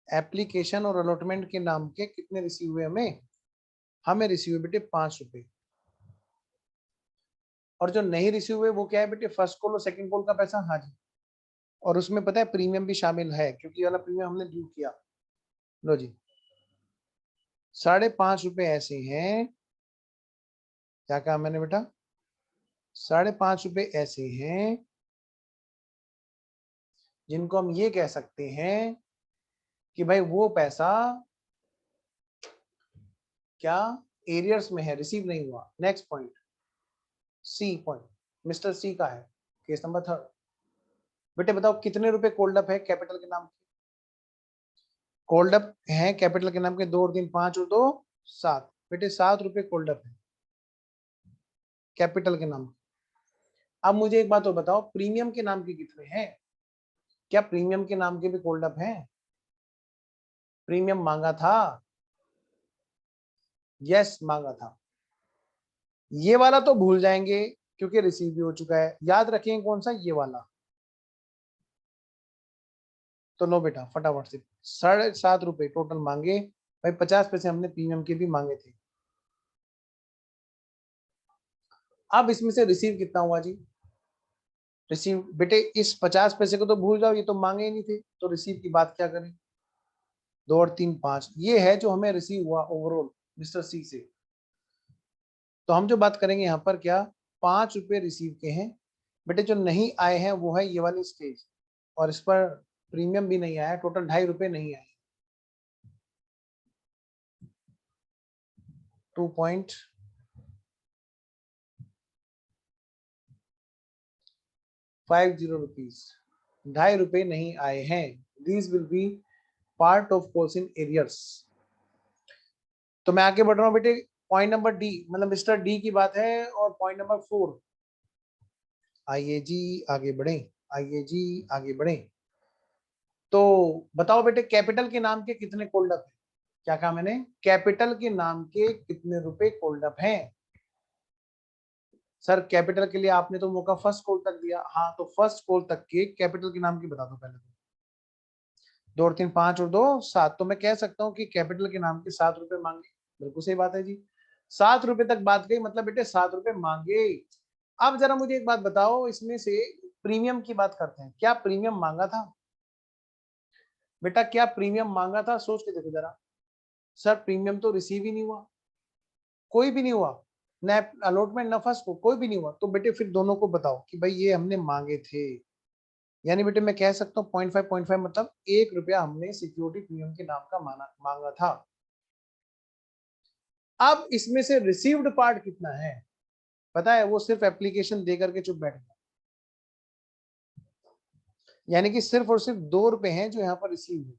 एप्लीकेशन और अलॉटमेंट के नाम के कितने रिसीव हुए हमें, हमें रिसीव हुए बेटे 5 रुपए। और जो नहीं रिसीव हुए वो क्या है बेटे, फर्स्ट कॉल और सेकंड कॉल का पैसा, हाँ जी। और उसमें पता है प्रीमियम भी शामिल है, क्योंकि ये वाला प्रीमियम हमने ड्यू किया। लो जी, 5.5 रुपए ऐसे हैं, क्या कहा मैंने बेटा, 5.5 रुपए ऐसे हैं जिनको हम ये कह सकते हैं कि भाई वो पैसा क्या एरियर्स में है, रिसीव नहीं हुआ। Next point, C point, mister C का है केस नंबर 3। बेटे बताओ कितने रुपए कोल्ड अप है कैपिटल के नाम के? कोल्ड अप है कैपिटल के नाम के 2 और 3 5 और 2 7। बेटे 7 रुपए कोल्ड अप है कैपिटल के नाम। अब मुझे एक बात और बताओ, प्रीमियम के नाम के कितने हैं? क्या प्रीमियम के नाम के भी कोल्ड अप हैं? प्रीमियम मांगा था, यस मांगा था। ये वाला तो भूल जाएंगे क्योंकि रिसीव भी हो चुका है। याद रखेंगे कौन सा, ये वाला। तो लो बेटा फटाफट से 7.5 रुपए टोटल मांगे भाई, 50 पैसे हमने प्रीमियम के भी मांगे थे। अब इसमें से रिसीव कितना हुआ जी? रिसीव बेटे इस 50 पैसे को तो भूल जाओ, ये तो मांगे ही नहीं थे, तो रिसीव की बात क्या करें? 2 और 3 5, ये है जो हमें रिसीव हुआ ओवरऑल मिस्टर सी से। तो हम जो बात करेंगे यहाँ पर क्या, 5 रुपए रिसीव के हैं। बेटे जो नहीं आए हैं वो है ये वाली स्टेज, और इस पर प्रीमियम भी नहीं आया, टोटल 2.5 रुपए नहीं आए। 2.50 रुपीज, 2.5 रुपए नहीं आए हैं। These will be part of calls in arrears. तो मैं आगे बढ़ रहा हूँ बेटे, पॉइंट नंबर डी, मतलब मिस्टर डी की बात है, और पॉइंट नंबर 4। आइए जी आगे बढ़े, आइए जी आगे बढ़े। तो बताओ बेटे कैपिटल के नाम के कितने कोल्ड अप है? क्या कहा मैंने? कैपिटल के नाम के कितने रुपए कोल्ड अप हैं? सर कैपिटल के लिए आपने तो मौका फर्स्ट कॉल तक दिया, हाँ तो फर्स्ट कॉल तक के कैपिटल के नाम की बता दो पहले तो। 2 और 3 5 और 2 7, तो मैं कह सकता हूँ कि कैपिटल के नाम के 7 रुपए मांगे। बिल्कुल सही बात है जी, 7 रुपए तक बात गई, मतलब बेटे 7 रुपए मांगे। अब जरा मुझे एक बात बताओ, इसमें से प्रीमियम की बात करते हैं, क्या प्रीमियम मांगा था? बेटा क्या प्रीमियम मांगा था? सोच के देखो जरा। सर प्रीमियम तो रिसीव ही नहीं हुआ, कोई भी नहीं हुआ, न अलॉटमेंट न फर्स्ट को, कोई भी नहीं हुआ। तो बेटे फिर दोनों को बताओ कि भाई ये हमने मांगे थे। यानी बेटे मैं कह सकता हूँ 0.5 मतलब 1 रुपया हमने सिक्योरिटी प्रीमियम के नाम का मांगा था। अब इसमें से रिसीव्ड पार्ट कितना है पता है? वो सिर्फ एप्लीकेशन दे करके चुप बैठ गया, यानी कि सिर्फ और सिर्फ 2 रुपए हैं जो यहाँ पर रिसीव हुए।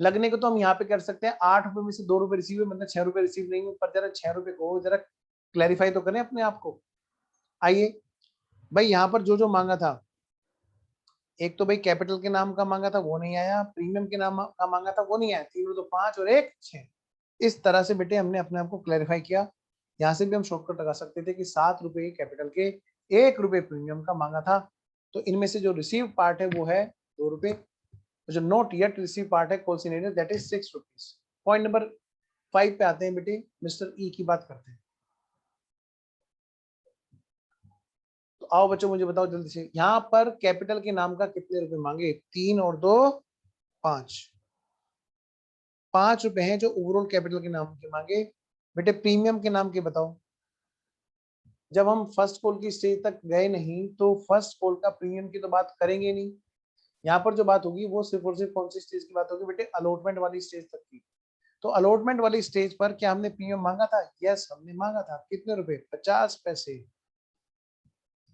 लगने को तो हम यहाँ पे कर सकते हैं 8 रुपए में से 2 रुपए रिसीव हुए, मतलब 6 रुपए रिसीव नहीं हुए, पर जरा 6 रुपए को जरा क्लैरिफाई तो करें अपने आप को। आइए भाई, यहाँ पर जो जो मांगा था, एक तो भाई कैपिटल के नाम का मांगा था वो नहीं आया, प्रीमियम के नाम का मांगा था वो नहीं आया, 3 तो 5 और 1 6। इस तरह से बेटे हमने अपने आप को क्लैरिफाई किया। यहाँ से भी हम शॉर्टकट लगा सकते थे कि 7 रुपए कैपिटल के, 1 रुपए प्रीमियम का मांगा था। तो इनमें से जो रिसीव पार्ट है वो है 2 रुपए, जो नॉट येट रिसीव पार्ट है call scenario, that is 6 rupees. Point number 5 पे आते हैं बेटे, मिस्टर ई की बात करते हैं। तो आओ बच्चों मुझे बताओ जल्दी से, यहाँ पर कैपिटल के नाम का कितने रुपए मांगे? 3 और 2 5, 5 रुपए हैं जो ओवरऑल कैपिटल के नाम के मांगे। बेटे प्रीमियम के नाम के बताओ। जब हम फर्स्ट कॉल की स्टेज तक गए नहीं तो फर्स्ट कॉल का प्रीमियम की तो बात करेंगे नहीं। यहाँ पर जो बात होगी वो सिर्फ और सिर्फ कौन सी स्टेज की बात होगी बेटे? अलॉटमेंट वाली स्टेज तक की। तो अलॉटमेंट वाली स्टेज पर क्या हमने प्रीमियम मांगा था? यस हमने मांगा था। कितने रुपए? 50 पैसे।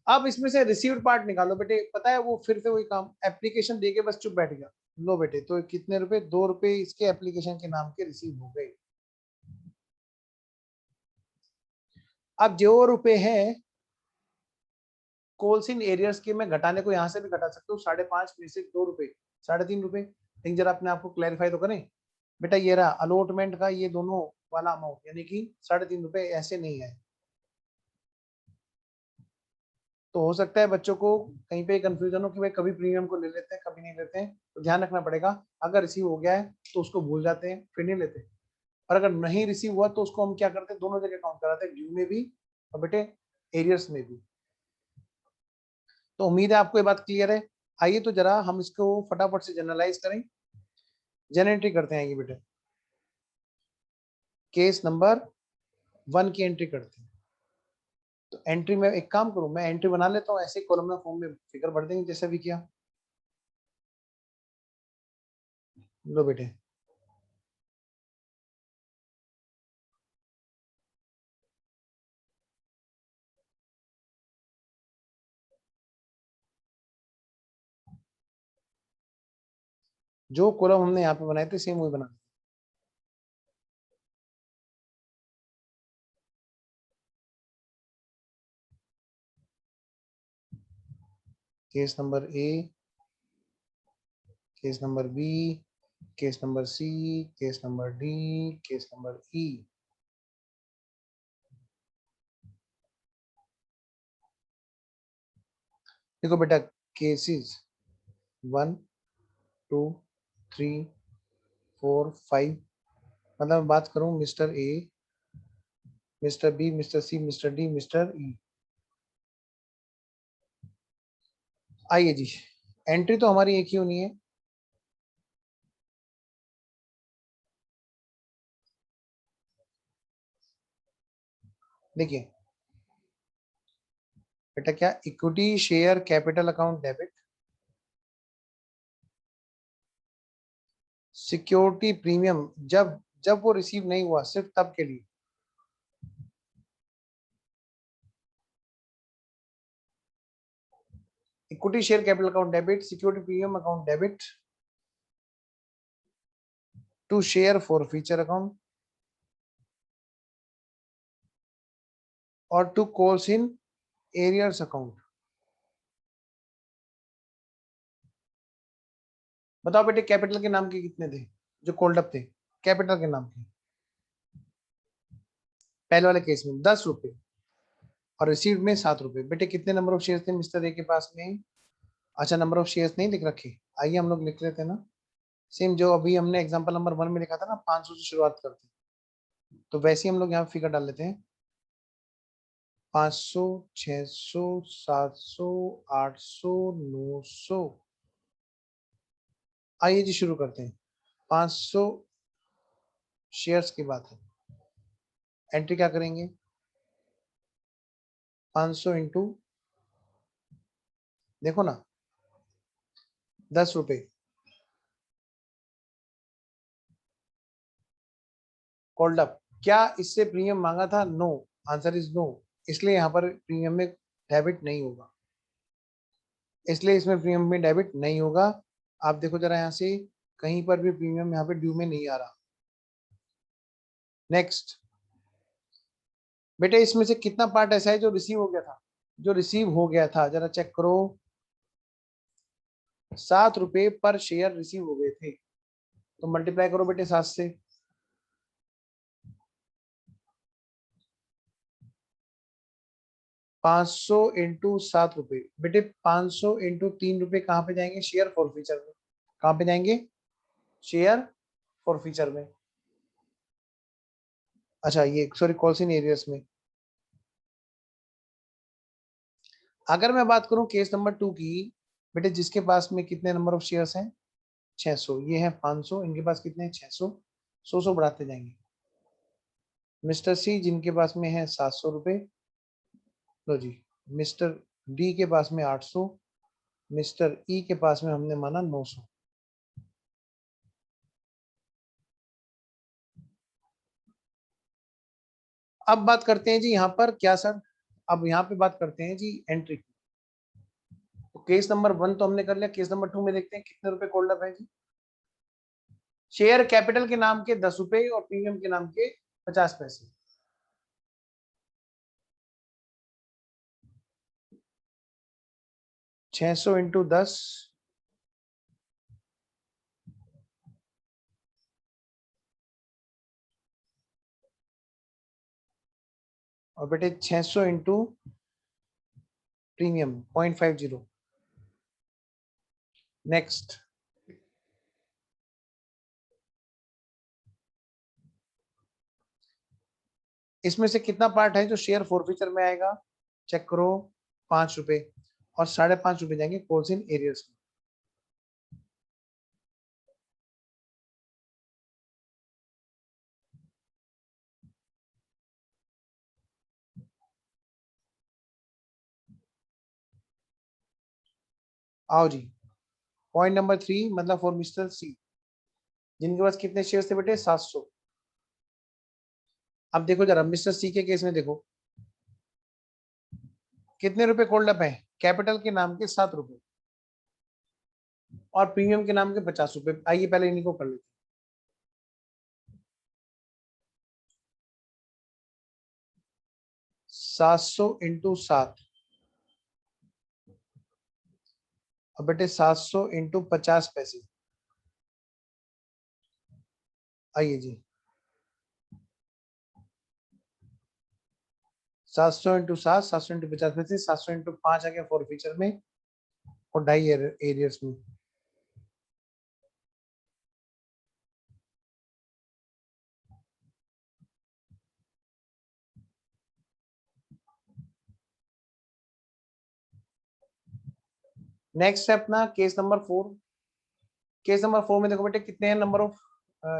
अब इसमें से रिसीव्ड पार्ट निकालो बेटे, पता है वो फिर से वही काम, एप्लीकेशन देके बस चुप बैठ गया। लो बेटे, तो कितने रुपए? 2 रुपए इसके एप्लीकेशन के नाम के रिसीव हो गए। अब जो रुपए हैं कॉल्स इन एरियर्स के, मैं घटाने को यहाँ से भी घटा सकता हूँ, 5.5 में से 2 रुपए, 3.5 रुपए। लेकिन जरा अपने आप को क्लैरिफाई तो करें। बेटा ये रहा अलॉटमेंट का ये दोनों वाला अमाउंट, यानी कि 3.5 रुपए ऐसे नहीं है। तो हो सकता है बच्चों को कहीं पे कंफ्यूजन हो कि भाई कभी प्रीमियम को ले लेते हैं कभी नहीं लेते हैं, तो ध्यान रखना पड़ेगा। अगर रिसीव हो गया है तो उसको भूल जाते हैं फिर नहीं लेते, और अगर नहीं रिसीव हुआ तो उसको हम क्या करते हैं? दोनों जगह काउंट कराते हैं, ड्यू में भी और बेटे एरियर्स में भी। तो उम्मीद है आपको ये बात क्लियर है। आइए तो जरा हम इसको फटाफट से जनरलाइज करें, जनरेटरी करते हैं। ये बेटे केस नंबर 1 की एंट्री करते हैं। तो एंट्री में एक काम करूं, मैं एंट्री बना लेता हूँ, ऐसे कॉलमनार फॉर्म में फिगर भर देंगे जैसा भी किया। लो बेटे, जो कॉलम हमने यहाँ पे बनाए थे सेम वही बना। Case number A, case number B, case number C, case number D, case number E. देखो बेटा, केसेस 1 2 3 4 5, मतलब मैं बात करूं mister A, mister B, mister C, mister D, mister E. आइए जी, एंट्री तो हमारी एक ही होनी है। देखिए बेटा, क्या equity share capital account debit, security premium जब जब वो रिसीव नहीं हुआ सिर्फ तब के लिए। Equity share capital account debit, security premium account debit, to share forfeiture account और to calls in arrears account. बताओ बेटे, कैपिटल के नाम के कितने थे जो कोल्ड अप थे, कैपिटल के नाम के? पहले वाले केस में 10 रुपए और रिसीव्ड में 7 रुपए। बेटे कितने नंबर ऑफ शेयर थे मिस्टर ए के पास में? अच्छा, नंबर ऑफ शेयर्स नहीं लिख रखे, आइए हम लोग लिख लेते हैं ना। सेम जो अभी हमने एग्जांपल नंबर 1 में लिखा था ना, 500 से शुरुआत करते हैं, तो वैसे ही हम लोग यहाँ फिगर डाल लेते हैं। 500, 600, 700, 800, 900। आइए जी शुरू करते हैं। 500 शेयर्स की बात है, एंट्री क्या करेंगे? 500 इंटू, देखो ना, 10 रुपए। कॉल्ड अप, क्या इससे प्रीमियम मांगा था? No, answer is no. इसलिए यहाँ पर प्रीमियम में डेबिट नहीं होगा, इसलिए इसमें प्रीमियम में डेबिट नहीं होगा। आप देखो जरा यहाँ से, कहीं पर भी प्रीमियम यहाँ पे ड्यू में नहीं आ रहा। नेक्स्ट बेटे, इसमें से कितना पार्ट ऐसा है जो रिसीव हो गया था? जो रिसीव हो गया था जरा चेक करो। 7 रुपए पर शेयर रिसीव हो गए थे, तो मल्टीप्लाई करो बेटे 7 से। 500 इंटू 7 रुपए। बेटे 500 इंटू 3 रुपए कहाँ पे जाएंगे? शेयर फॉर फीचर में। कहाँ पे जाएंगे? शेयर फॉर फीचर में। अच्छा, ये सॉरी, कॉल्स इन एरियर्स में। अगर मैं बात करूं केस नंबर 2 की, बेटे जिसके पास में कितने नंबर ऑफ शेयर्स हैं? 600, ये है 500, इनके पास कितने हैं? 600, 100 बढ़ाते जाएंगे। मिस्टर सी जिनके पास में है 700 रुपए, लो जी। मिस्टर डी के पास में 800, मिस्टर ई के पास में हमने माना 900। अब बात करते हैं जी यहाँ पर क्या सर, अब यहाँ पे बात करते हैं जी एंट्री की। तो केस नंबर 1 तो हमने कर लिया, केस नंबर 2 में देखते हैं कितने रुपए कोल्ड अप है जी। शेयर कैपिटल के नाम के 10 रुपए और प्रीमियम के नाम के 50 पैसे। 600 इंटू 10, और बेटे 600 इंटू प्रीमियम 0.50। नेक्स्ट, इसमें से कितना पार्ट है जो शेयर फोरफीचर में आएगा? चेक करो, 5 रुपए, और 5.5 रुपए जाएंगे कॉल्स इन एरियर्स में। आओ जी, पॉइंट नंबर 3 मतलब फॉर मिस्टर सी, जिनके पास कितने शेयर थे बेटे? 700। अब देखो जरा मिस्टर सी के केस में देखो कितने रुपए कोल्ड अप है? कैपिटल के नाम के 7 रुपए और प्रीमियम के नाम के 50 रुपए। आइए पहले इन्हीं को कर लेते हैं। 700 इंटू 7, अब बेटे 700 इंटू 50 पैसे। आइए जी, 700 इंटू 7, 700 इंटू 50 पैसे, 700 इंटू 5 आ गया फॉर फ्यूचर में और 2.5 एरियर्स में। नेक्स्ट है अपना केस नंबर 4। केस नंबर 4 में देखो बेटे कितने हैं नंबर ऑफ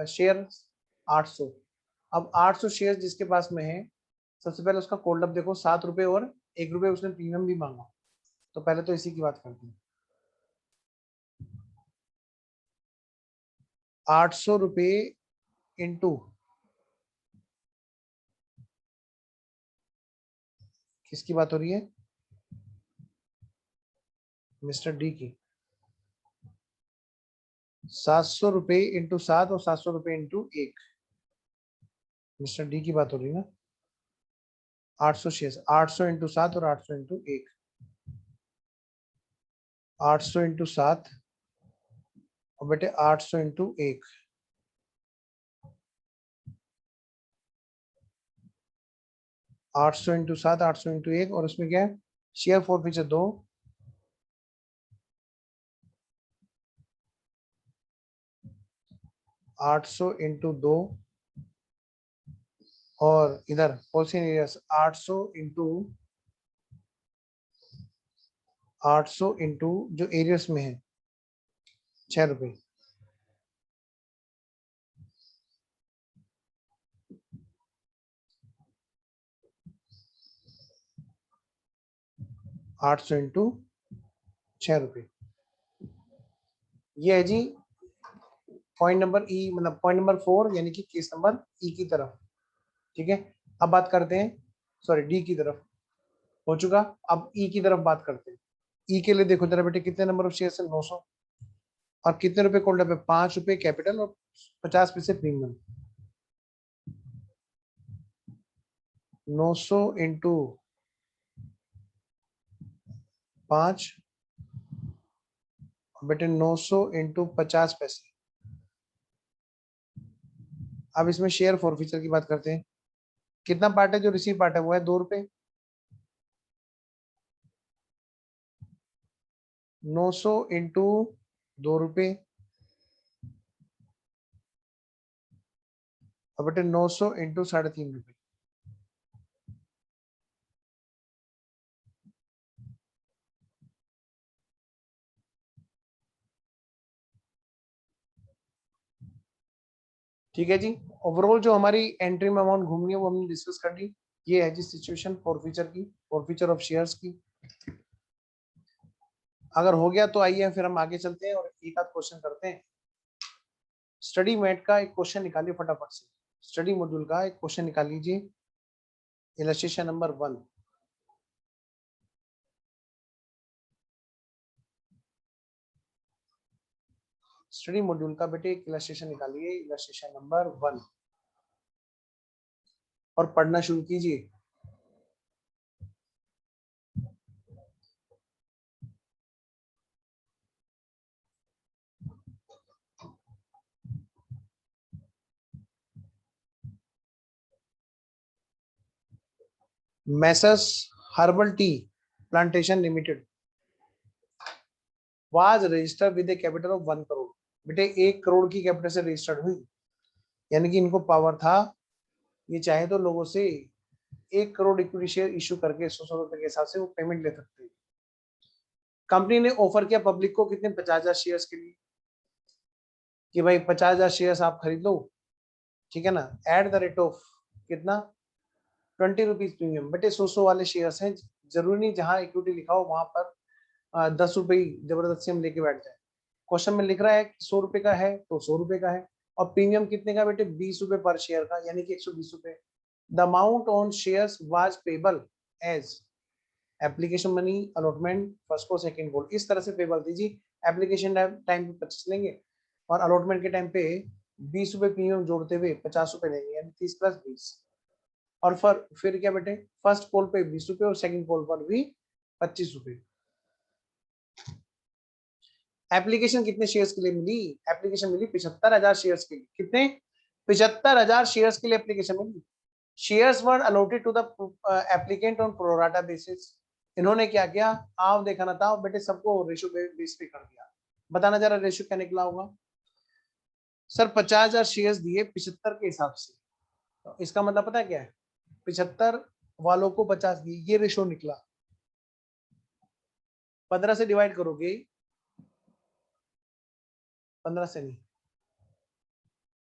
शेयर? 800। अब 800 शेयर जिसके पास में है, सबसे पहले उसका कोल्ड अप देखो, 7 रुपए और 1 रुपए उसने प्रीमियम भी मांगा। तो पहले तो इसी की बात करते हैं। 800 रुपए इंटू, किसकी बात हो रही है? मिस्टर डी की। 700 रुपए इंटू 7 और 700 रुपए इंटू 1, मिस्टर डी की बात हो रही है ना। 800 शेयर, 800 इंटू 7 और 800 इंटू 1, 800 इंटू 7 और बेटे 800 इंटू 1, 800 इंटू 7, 800 इंटू 1 और उसमें क्या है? शेयर फॉर फ्यूचर 2, 800 इंटू 2 और इधर पॉलिसी एरियस 800 इंटू जो एरियस में है 6 रुपए। आठ सौ इंटू 6 रुपए, ये है जी पॉइंट नंबर ई, मतलब पॉइंट नंबर 4 यानी कि केस नंबर ई की तरफ। ठीक है, अब बात करते हैं, सॉरी डी की तरफ हो चुका, अब ई की तरफ बात करते हैं। ई के लिए देखो जरा बेटे कितने नंबर ऑफ शेयर है? 900। और कितने रुपए कोल्ड अप है? 5 रुपए कैपिटल और 50 पैसे प्रीमियम। 900 इंटू 5, बेटे 900 इंटू 50 पैसे। अब इसमें शेयर फॉर फ्यूचर की बात करते हैं। कितना पार्ट है? जो रिसीव पार्ट है वो है 2 रुपए। 900 इंटू 2 रुपए और बेटे 900 इंटू 3.5 रुपए। ठीक है जी, ओवरऑल जो हमारी एंट्री में अमाउंट घूमनी है वो हमने डिस्कस कर ली। ये है जी सिचुएशन फॉर फ्यूचर की, फॉर फ्यूचर ऑफ शेयर्स की। अगर हो गया तो आइए फिर हम आगे चलते हैं और एक आध क्वेश्चन करते हैं। स्टडी मेट का एक क्वेश्चन निकालिए फटाफट से, स्टडी मॉड्यूल का एक क्वेश्चन निकाल लीजिए, इलस्ट्रेशन नंबर 1। स्टडी मॉड्यूल का बेटे एक इलस्ट्रेशन निकालिए, इलस्ट्रेशन नंबर 1 और पढ़ना शुरू कीजिए। Messrs herbal tea plantation limited was registered with A capital of 1 crore. बेटे 1 करोड़ की कैपिटल से रजिस्टर्ड हुई, यानी कि इनको पावर था, ये चाहे तो लोगों से 1 करोड़ इक्विटी शेयर इशू करके 100 रुपए के हिसाब से वो पेमेंट ले सकते हैं। कंपनी ने ऑफर किया पब्लिक को कितने? 50,000 शेयर्स के लिए, कि भाई 50,000 शेयर्स आप खरीद लो, ठीक है ना, एट द रेट ऑफ कितना? 20 रुपीज प्रीमियम। बेटे 100 वाले शेयर्स हैं, जरूरी नहीं जहां इक्विटी लिखा हो वहां पर 10 रुपए ही जबरदस्ती हम लेके बैठ जाए। क्वेश्चन में लिख रहा है कि 100 रुपए का है तो 100 रुपए का है, और प्रीमियम कितने का बेटे, 20 रुपए पर शेयर का, यानी कि 120 रुपए। The amount on shares was payable as application money, allotment, first को सेकंड को, इस तरह से पेबल थी जी। एप्लीकेशन टाइम पे 25 लेंगे और अलॉटमेंट के टाइम पे 20 रुपए प्रीमियम जोड़ते हुए 50 रुपए लेंगे, यानी 30 + 20। और फिर क्या बेटे, फर्स्ट कॉल पे 20 रुपए और सेकंड कॉल पर भी 25 रुपए। एप्लीकेशन कितने शेयर्स के लिए मिली, एप्लीकेशन मिली 75,000 शेयर्स के लिए। कितने, 75,000 शेयर्स के लिए एप्लीकेशन मिली। Shares were allotted to the applicant on pro rata basis. इन्होंने क्या किया, आप देखा ना था बेटे, सबको रेशो बेस पे कर दिया। बताना जरा रेशो क्या निकला होगा। सर 50,000 शेयर्स दिए 75 के हिसाब से, तो इसका मतलब पता है क्या है, 75 वालों को 50 दिए, ये रेशो निकला। 15 से डिवाइड करोगे, 15 से नहीं,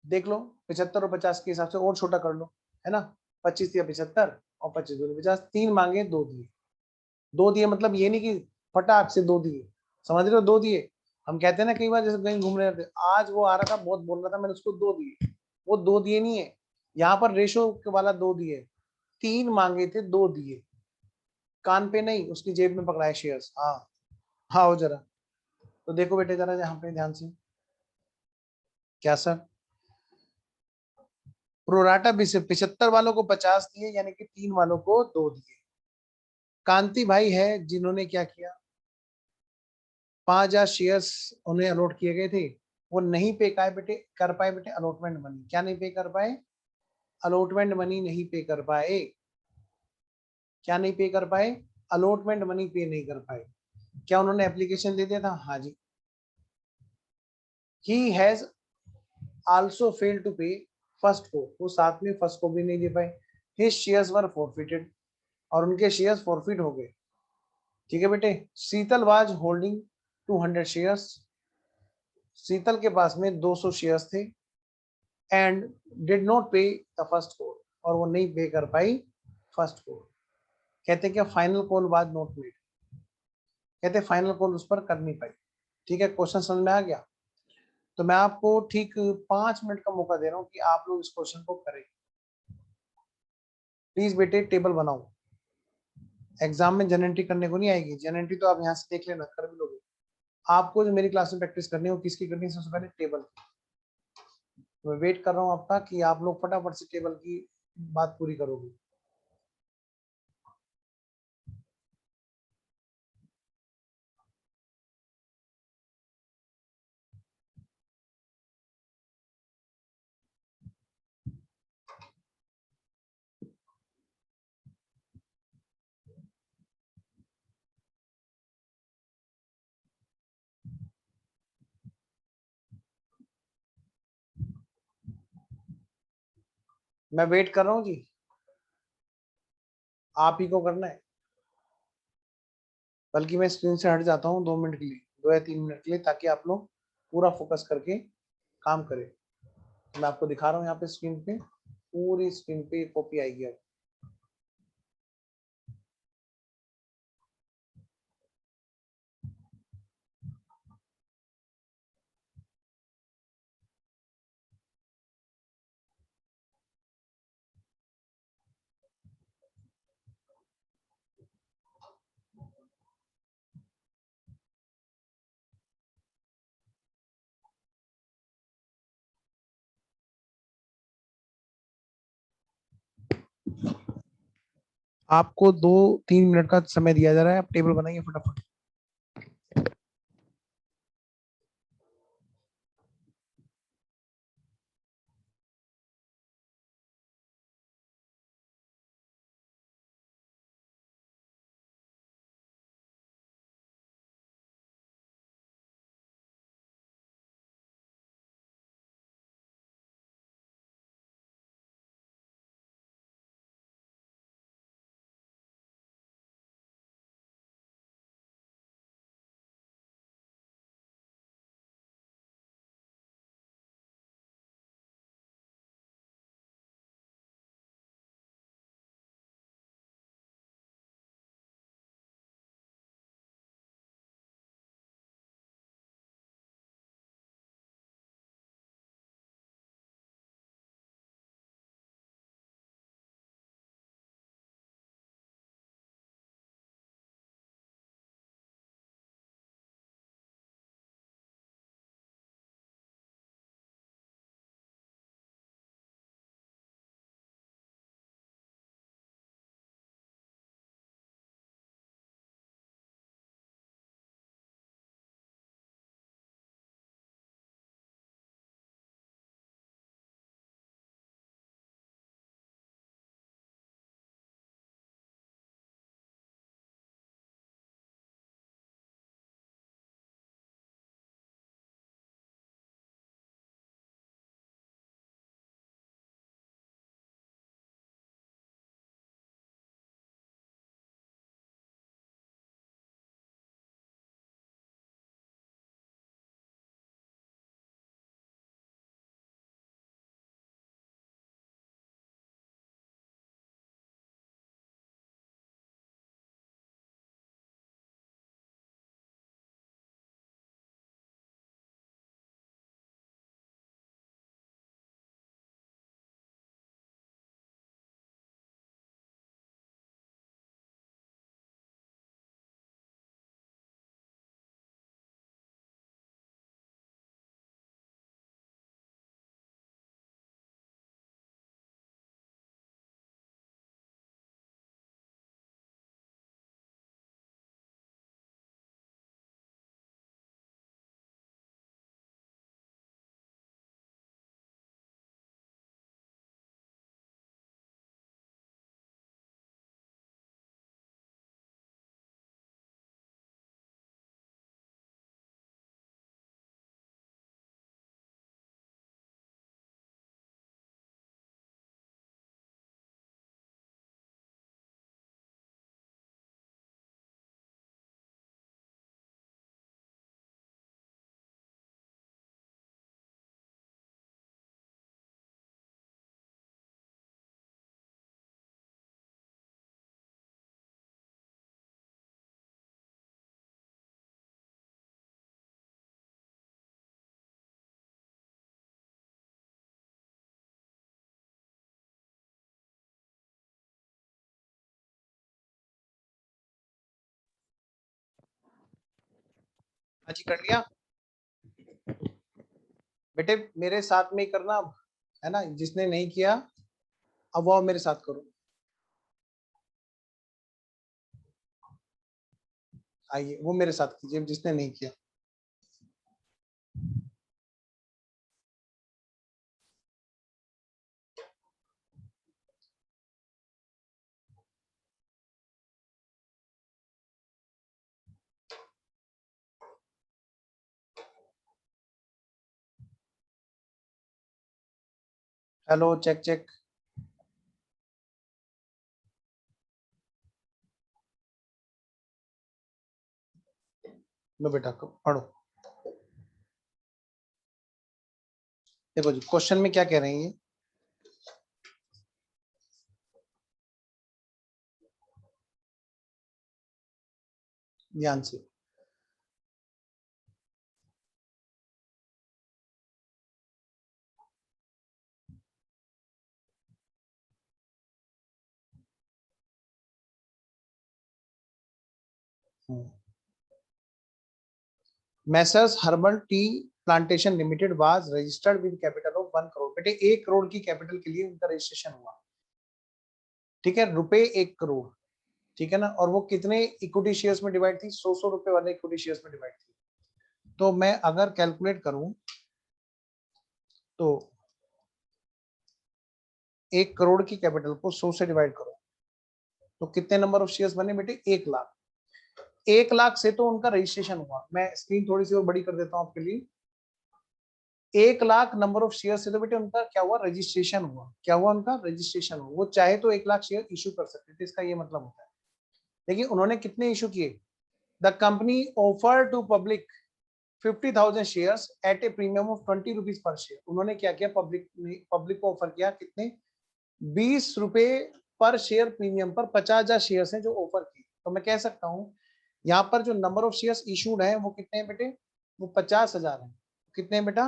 देख लो 75 और 50 के हिसाब से और छोटा कर लो, है ना। 25 या 75 और 25 दूनी 50, 3 मांगे 2 दिए। 2 दिए मतलब ये नहीं कि फटाक से 2 दिए, समझ रहे हो, 2 दिए। हम कहते हैं ना कई बार, जैसे कहीं घूम रहे थे, आज वो आ रहा था बहुत बोल रहा था, मैंने उसको 2 दिए, वो 2 दिए नहीं है, यहाँ पर रेशो वाला 2 दिए। 3 मांगे थे 2 दिए, कान पे नहीं, उसकी जेब में पकड़ाए शेयर्स। हाँ हाँ हो जरा, तो देखो बेटे जरा यहाँ पे ध्यान से, क्या सर, प्रोराटा भी से 75 वालों को 50 दिए, यानी कि 3 वालों को 2 दिए। कांति भाई है जिन्होंने क्या किया, 5,000 शेयर्स उन्हें अलॉट किए गए थे, वो नहीं पे कर पाए बेटे अलॉटमेंट मनी। क्या नहीं पे कर पाए, अलॉटमेंट मनी नहीं पे कर पाए। क्या नहीं पे कर पाए, अलॉटमेंट मनी पे नहीं कर पाए। क्या उन्होंने एप्लीकेशन दे दिया था, हाँ जी। He has also fail to pay first को, वो साथ में फर्स्ट को भी नहीं दे पाए। हिज शेयर्स वर फॉरफिटेड, और उनके शेयर्स फॉरफिट हो गए। ठीक है बेटे। शीतल वाज होल्डिंग 200 शेयर्स, शीतल के पास में 200 शेयर्स थे, एंड डिड नॉट पे द फर्स्ट कॉल, और वो नहीं पे कर पाई फर्स्ट कॉल। कहते क्या, final call was not made, कहते फाइनल कॉल उस पर कर नहीं पाई। ठीक है, क्वेश्चन समझ में आ गया। तो मैं आपको ठीक 5 मिनट का मौका दे रहा हूँ कि आप लोग इस क्वेश्चन को करें। प्लीज बेटे टेबल बनाओ, एग्जाम में जनरेटी करने को नहीं आएगी, जनरेटी तो आप यहाँ से देख लेना, कर भी लोगे। आपको जो मेरी क्लास में प्रैक्टिस करनी है वो किसकी करनी है, सबसे पहले टेबल। मैं वेट कर रहा हूँ आपका कि आप लोग फटाफट से टेबल की बात पूरी करोगे। मैं वेट कर रहा हूँ जी, आप ही को करना है। बल्कि मैं स्क्रीन से हट जाता हूँ 2 मिनट के लिए, 2 या 3 मिनट के लिए, ताकि आप लोग पूरा फोकस करके काम करें। मैं आपको दिखा रहा हूँ यहाँ पे स्क्रीन पे, पूरी स्क्रीन पे कॉपी आएगी अब। आपको 2-3 मिनट का समय दिया जा रहा है, आप टेबल बनाइए फटाफट। हाँ जी, कर लिया बेटे, मेरे साथ में ही करना अब, है ना। जिसने नहीं किया अब वो मेरे साथ करो। आइए वो मेरे साथ कीजिए जिसने नहीं किया। Hello, check check. लो बेटा पढ़ो। देखो जी, क्वेश्चन में क्या कह रहे हैं ये, ध्यान से। Messrs herbal tea plantation limited was registered with capital of 1 crore. बेटे 1 करोड़ की कैपिटल के लिए उनका रजिस्ट्रेशन हुआ, ठीक है, रुपए 1 करोड़, ठीक है ना। और वो कितने इक्विटी शेयर्स में डिवाइड थी, 100 रुपए वाले इक्विटी शेयर्स में डिवाइड थी। तो मैं अगर कैलकुलेट करूं तो 1 करोड़ की कैपिटल को 100 से डिवाइड करो तो कितने नंबर ऑफ शेयर्स बने बेटे, 1 लाख। 1 लाख से तो उनका रजिस्ट्रेशन हुआ। मैं स्क्रीन थोड़ी सी और बड़ी कर देता हूं आपके लिए। 1 लाख नंबर ऑफ शेयर से तो बेटे उनका क्या हुआ, रजिस्ट्रेशन हुआ। क्या हुआ, उनका रजिस्ट्रेशन हुआ। वो चाहे तो 1 लाख शेयर इशू कर सकते थे, इसका ये मतलब होता है। लेकिन उन्होंने कितने इशू किए, the company offer to public 50,000 shares at a premium of 20 rupees per share. उन्होंने क्या किया, पब्लिक को ऑफर किया कितने, 20 रुपए पर शेयर प्रीमियम पर 50,000 शेयर है जो ऑफर की। तो मैं कह सकता हूं यहाँ पर जो नंबर ऑफ शेयर्स इशूड है वो कितने हैं बेटे, वो 50,000 है। कितने हैं बेटा,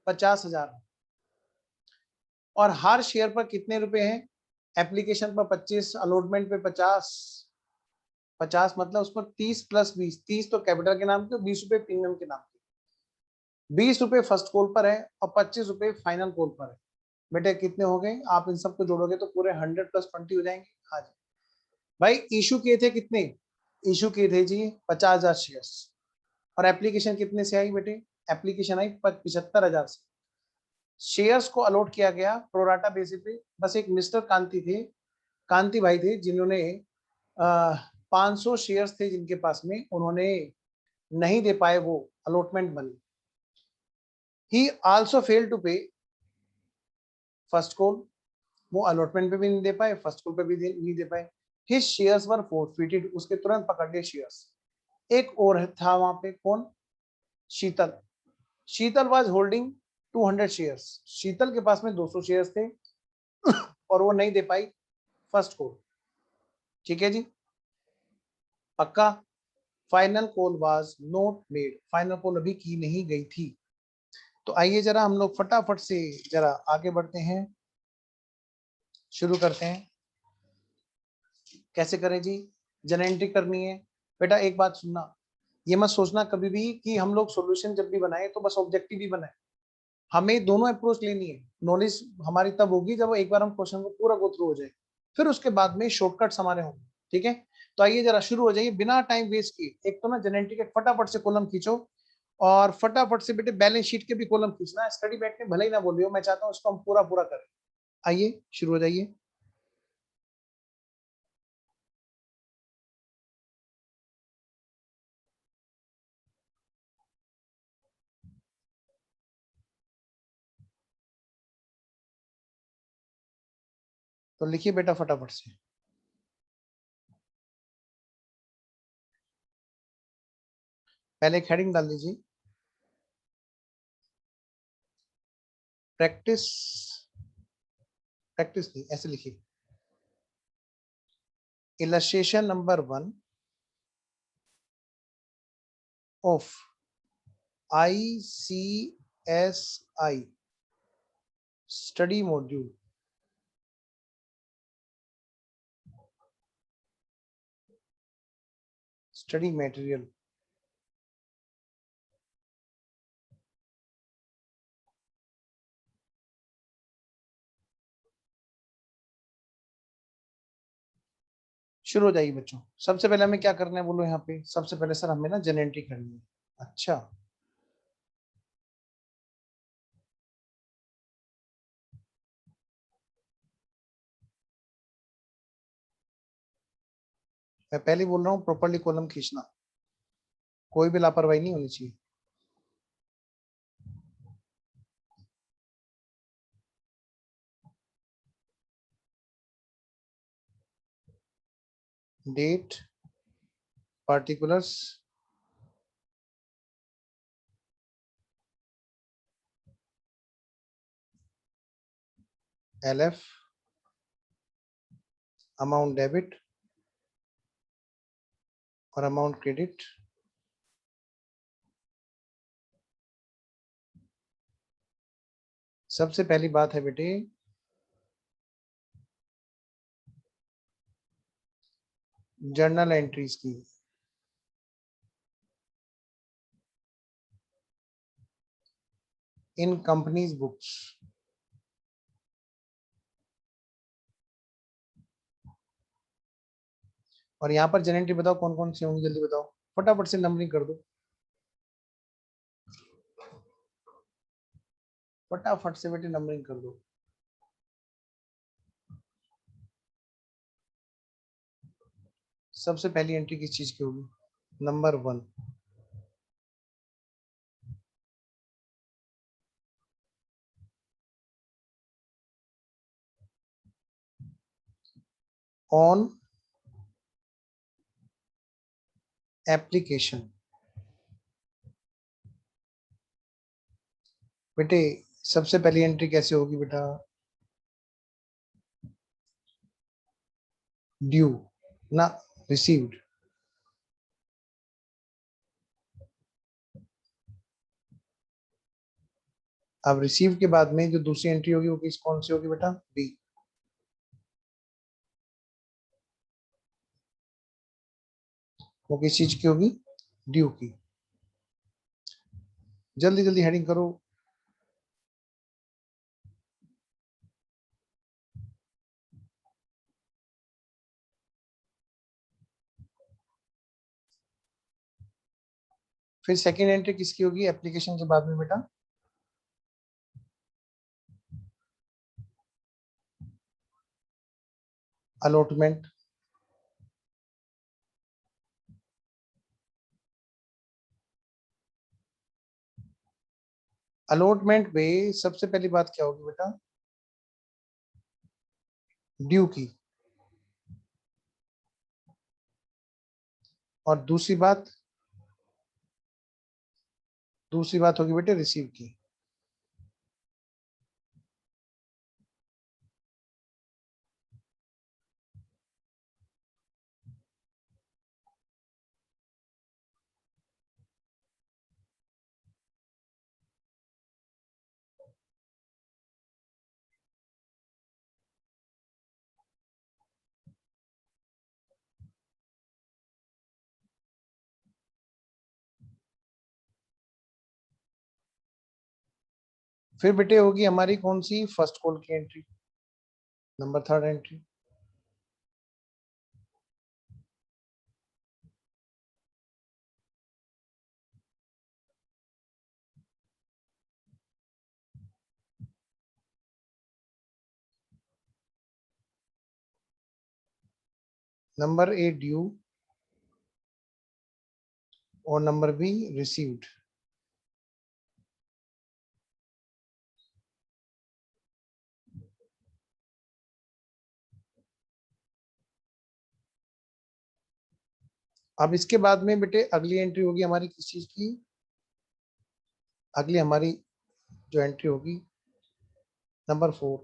50,000 है। और हर शेयर पर कितने रुपए हैं, एप्लीकेशन पर 25, अलॉटमेंट पे 50, 50 मतलब उस पर 30 प्लस 20, 30 तो कैपिटल के नाम के, 20 रुपए प्रीमियम के नाम के। 20 रुपए फर्स्ट कॉल पर है और 25 रुपए फाइनल कॉल पर है। बेटे कितने हो गए, आप इन सबको जोड़ोगे तो पूरे 100 + 20 हो जाएंगे। हाँ जी भाई, इशू किए थे कितने, इशू किए थे जी 50,000 शेयर्स। और एप्लीकेशन कितने से आई बेटे, एप्लीकेशन आई 75,000 से। शेयर्स को अलॉट किया गया प्रोराटा बेसिस पे। बस एक मिस्टर कांति थे, कांति भाई थे, जिन्होंने 500 शेयर्स थे जिनके पास में, उन्होंने नहीं दे पाए वो allotment money. He also fail to pay first call. वो अलॉटमेंट पे भी नहीं दे पाए, फर्स्ट कॉल पे भी नहीं दे पाए। हिज शेयर्स वर फोरफिटेड, उसके तुरंत पकड़ लिए शेयर्स। एक और था वहां पे, कौन, शीतल। शीतल वाज होल्डिंग 200 शेयर्स। शीतल के पास में 200 शेयर्स थे और वो नहीं दे पाई फर्स्ट कॉल, ठीक है जी, पक्का। Final call was not made, final call अभी की नहीं गई थी। तो आइए जरा हम लोग फटाफट से जरा आगे बढ़ते हैं, शुरू करते हैं। कैसे करें जी, जनरेटिंग करनी है। बेटा एक बात सुनना, ये मत सोचना कभी भी कि हम लोग सॉल्यूशन जब भी बनाए तो बस ऑब्जेक्टिव ही बनाए। हमें दोनों अप्रोच लेनी है। नॉलेज हमारी तब होगी जब एक बार हम क्वेश्चन को पूरा गो थ्रू हो जाए, फिर उसके बाद में शॉर्टकट्स हमारे होंगे, ठीक है। तो आइए जरा शुरू हो जाइए बिना टाइम वेस्ट किए। एक तो ना जेनेटिक एक फटाफट से कॉलम खींचो, और फटाफट से बेटे बैलेंस शीट के भी कॉलम खींचना है। स्टडी बैठ में भले ही ना बोल रही हो, मैं चाहता हूँ इसको हम पूरा पूरा करें। आइए शुरू हो जाइए। तो लिखिए बेटा फटाफट से। पहले एक हेडिंग डाल दीजिए, प्रैक्टिस, प्रैक्टिस नहीं ऐसे लिखिए, illustration number 1 of ICSI study module study material शुरू हो जाइए बच्चों। सबसे पहले हमें क्या करना है बोलो यहाँ पे? सबसे पहले सर हमें ना जन एंट्री करनी है। अच्छा, मैं पहले बोल रहा हूँ प्रॉपरली कॉलम खींचना, कोई भी लापरवाही नहीं होनी चाहिए। Date, particulars, LF, amount debit और अमाउंट क्रेडिट। सबसे पहली बात है बेटे, जर्नल एंट्रीज की। In company's books. और यहाँ पर जन एंट्री बताओ कौन कौन सी होंगी, जल्दी बताओ, फटाफट से नंबरिंग कर दो, फटाफट से बेटे नंबरिंग कर दो। सबसे पहली एंट्री किस चीज की होगी? Number 1, on application. बेटे सबसे पहली एंट्री कैसे होगी बेटा? ड्यू ना, रिसीव्ड। अब रिसीव के बाद में जो दूसरी एंट्री होगी वो किस कौन सी होगी बेटा? बी। वो किस चीज की होगी? ड्यू की। जल्दी जल्दी हेडिंग करो। फिर सेकंड एंट्री किसकी होगी एप्लीकेशन के बाद में बेटा? अलॉटमेंट। अलॉटमेंट में सबसे पहली बात क्या होगी बेटा? ड्यू की। और दूसरी बात होगी बेटे रिसीव की। फिर बेटे होगी हमारी कौन सी? फर्स्ट कॉल की entry, number 3 entry. Number A due और नंबर B रिसीव्ड। अब इसके बाद में बेटे अगली एंट्री होगी हमारी किस चीज की? अगली हमारी जो एंट्री होगी number 4।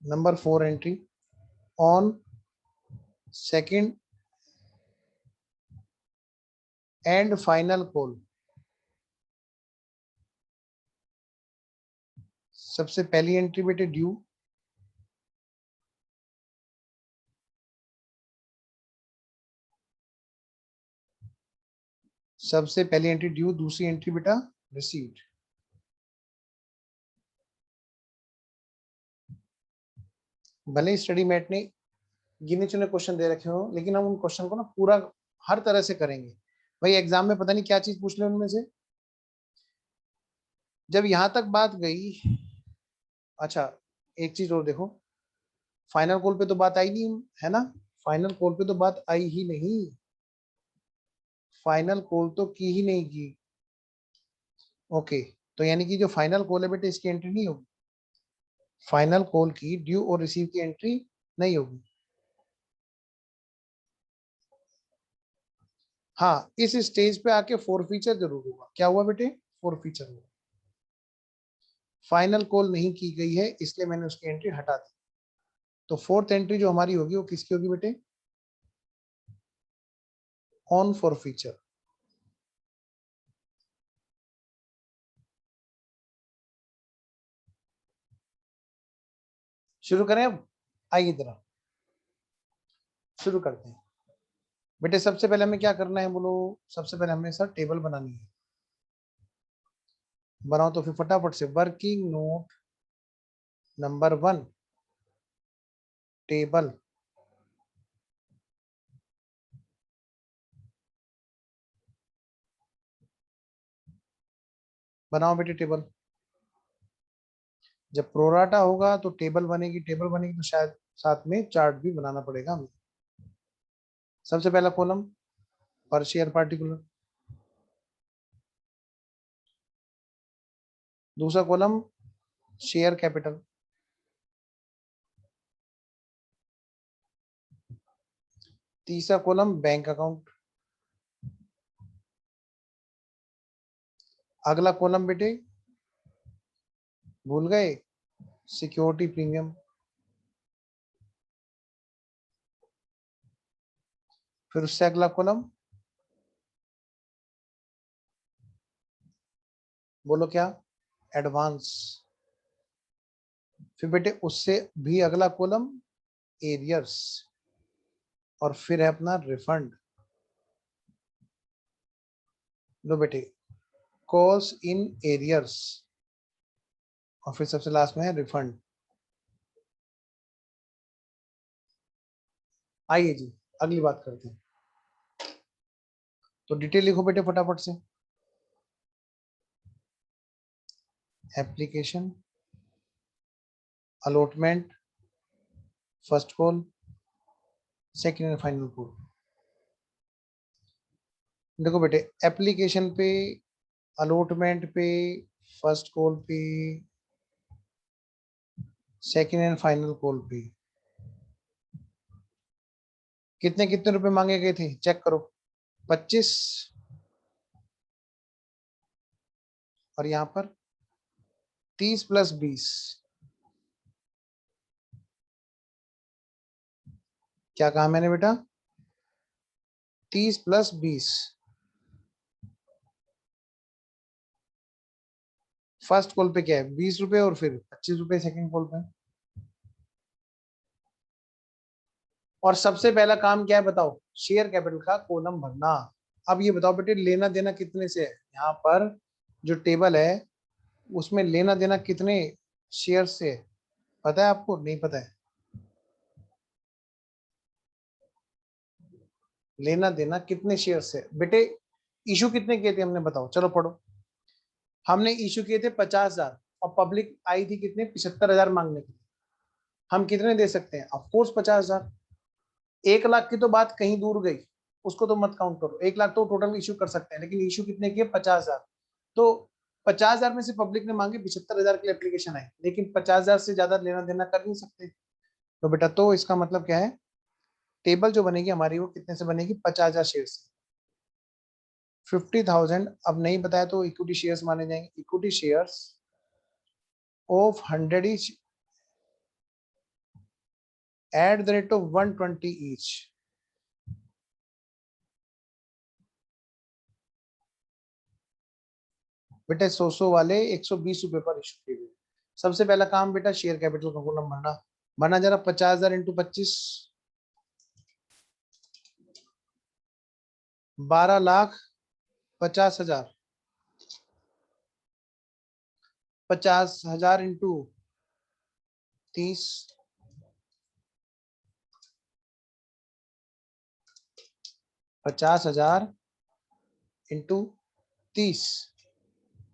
Number 4 entry, on second and final call सबसे पहली एंट्री बेटे ड्यू, सबसे पहली एंट्री ड्यू, दूसरी एंट्री बेटा रिसीव्ड। भले स्टडी मैट ने गिने चुने क्वेश्चन दे रखे हो, लेकिन हम उन क्वेश्चन को ना पूरा हर तरह से करेंगे। भाई एग्जाम में पता नहीं क्या चीज पूछ ले उनमें से। जब यहां तक बात गई, अच्छा एक चीज और देखो, फाइनल कॉल पे तो बात आई नहीं है ना, फाइनल कॉल पे तो बात आई ही नहीं, फाइनल कॉल तो की ही नहीं की। ओके, तो यानी कि जो फाइनल कॉल है बेटे इसकी एंट्री नहीं होगी, फाइनल कॉल की ड्यू और रिसीव की एंट्री नहीं होगी। हाँ, इस स्टेज पे आके फोर फीचर जरूर होगा। क्या हुआ बेटे? फोर फीचर हुआ। फाइनल कॉल नहीं की गई है इसलिए मैंने उसकी एंट्री हटा दी। तो फोर्थ एंट्री जो हमारी होगी वो किसकी होगी बेटे? On for feature. शुरू करें अब? आइए जरा शुरू करते हैं। बेटे सबसे पहले हमें क्या करना है बोलो? सबसे पहले हमें सर टेबल बनानी है। बनाओ तो फिर फटाफट से। Working note number 1, table. बनाओ बेटे टेबल। जब प्रोराटा होगा तो टेबल बनेगी, टेबल बनेगी तो शायद साथ में चार्ट भी बनाना पड़ेगा हमें। सबसे पहला कॉलम पर शेयर पार्टिकुलर, दूसरा कॉलम शेयर कैपिटल, तीसरा कॉलम बैंक अकाउंट, अगला कॉलम बेटे भूल गए, सिक्योरिटी प्रीमियम, फिर उससे अगला कॉलम बोलो क्या? एडवांस। फिर बेटे उससे भी अगला कॉलम एरियर्स, और फिर है अपना रिफंड। लो बेटे कॉल्स इन एरियर्स, और फिर सबसे लास्ट में है रिफंड। आइए जी अगली बात करते हैं। तो डिटेल लिखो बेटे फटाफट से। Application, allotment, first call, second and final call. देखो बेटे एप्लीकेशन पे, अलॉटमेंट पे, फर्स्ट कॉल पे, सेकंड एंड फाइनल कॉल पे कितने कितने रुपए मांगे गए थे चेक करो। 25, और यहाँ पर 30 + 20। क्या कहा मैंने बेटा? 30 + 20। फर्स्ट कॉल पे क्या है? 20 रुपए, और फिर 25 रुपए सेकंड कॉल पे। और सबसे पहला काम क्या है बताओ? शेयर कैपिटल का कॉलम भरना। अब ये बताओ बेटे लेना देना कितने से है? यहाँ पर जो टेबल है उसमें लेना देना कितने शेयर से है? पता है आपको? नहीं पता है? लेना देना कितने शेयर से बेटे? इशू कितने किए थे हमने बताओ? चलो पढ़ो। हमने इशू किए थे 50,000, और पब्लिक आई थी कितने? 75,000 मांगने के लिए। हम कितने दे सकते हैं? ऑफकोर्स 50,000। 1 लाख की तो बात कहीं दूर गई, उसको तो मत काउंट करो। 1 लाख तो टोटल इशू कर सकते हैं, लेकिन इशू कितने किए? 50,000। तो 50,000 में से पब्लिक ने मांगे, 75,000 की एप्लीकेशन आई, लेकिन 50,000 से ज्यादा लेना देना कर नहीं सकते। तो बेटा तो इसका मतलब क्या है? टेबल जो बनेगी हमारी वो कितने से बनेगी? 50,000 शेयर से। 50,000 अब नहीं बताया तो इक्विटी शेयर्स माने जाएंगे। Equity shares of 100 each at the rate of 120 each। बेटे 100 वाले 120 रुपए पर इशू किए गए। सबसे पहला काम बेटा शेयर कैपिटल का कॉलम भरना जरा 50,000 इंटू 25, 12,50,000, 50,000 इंटू 30, 50,000 इंटू 30,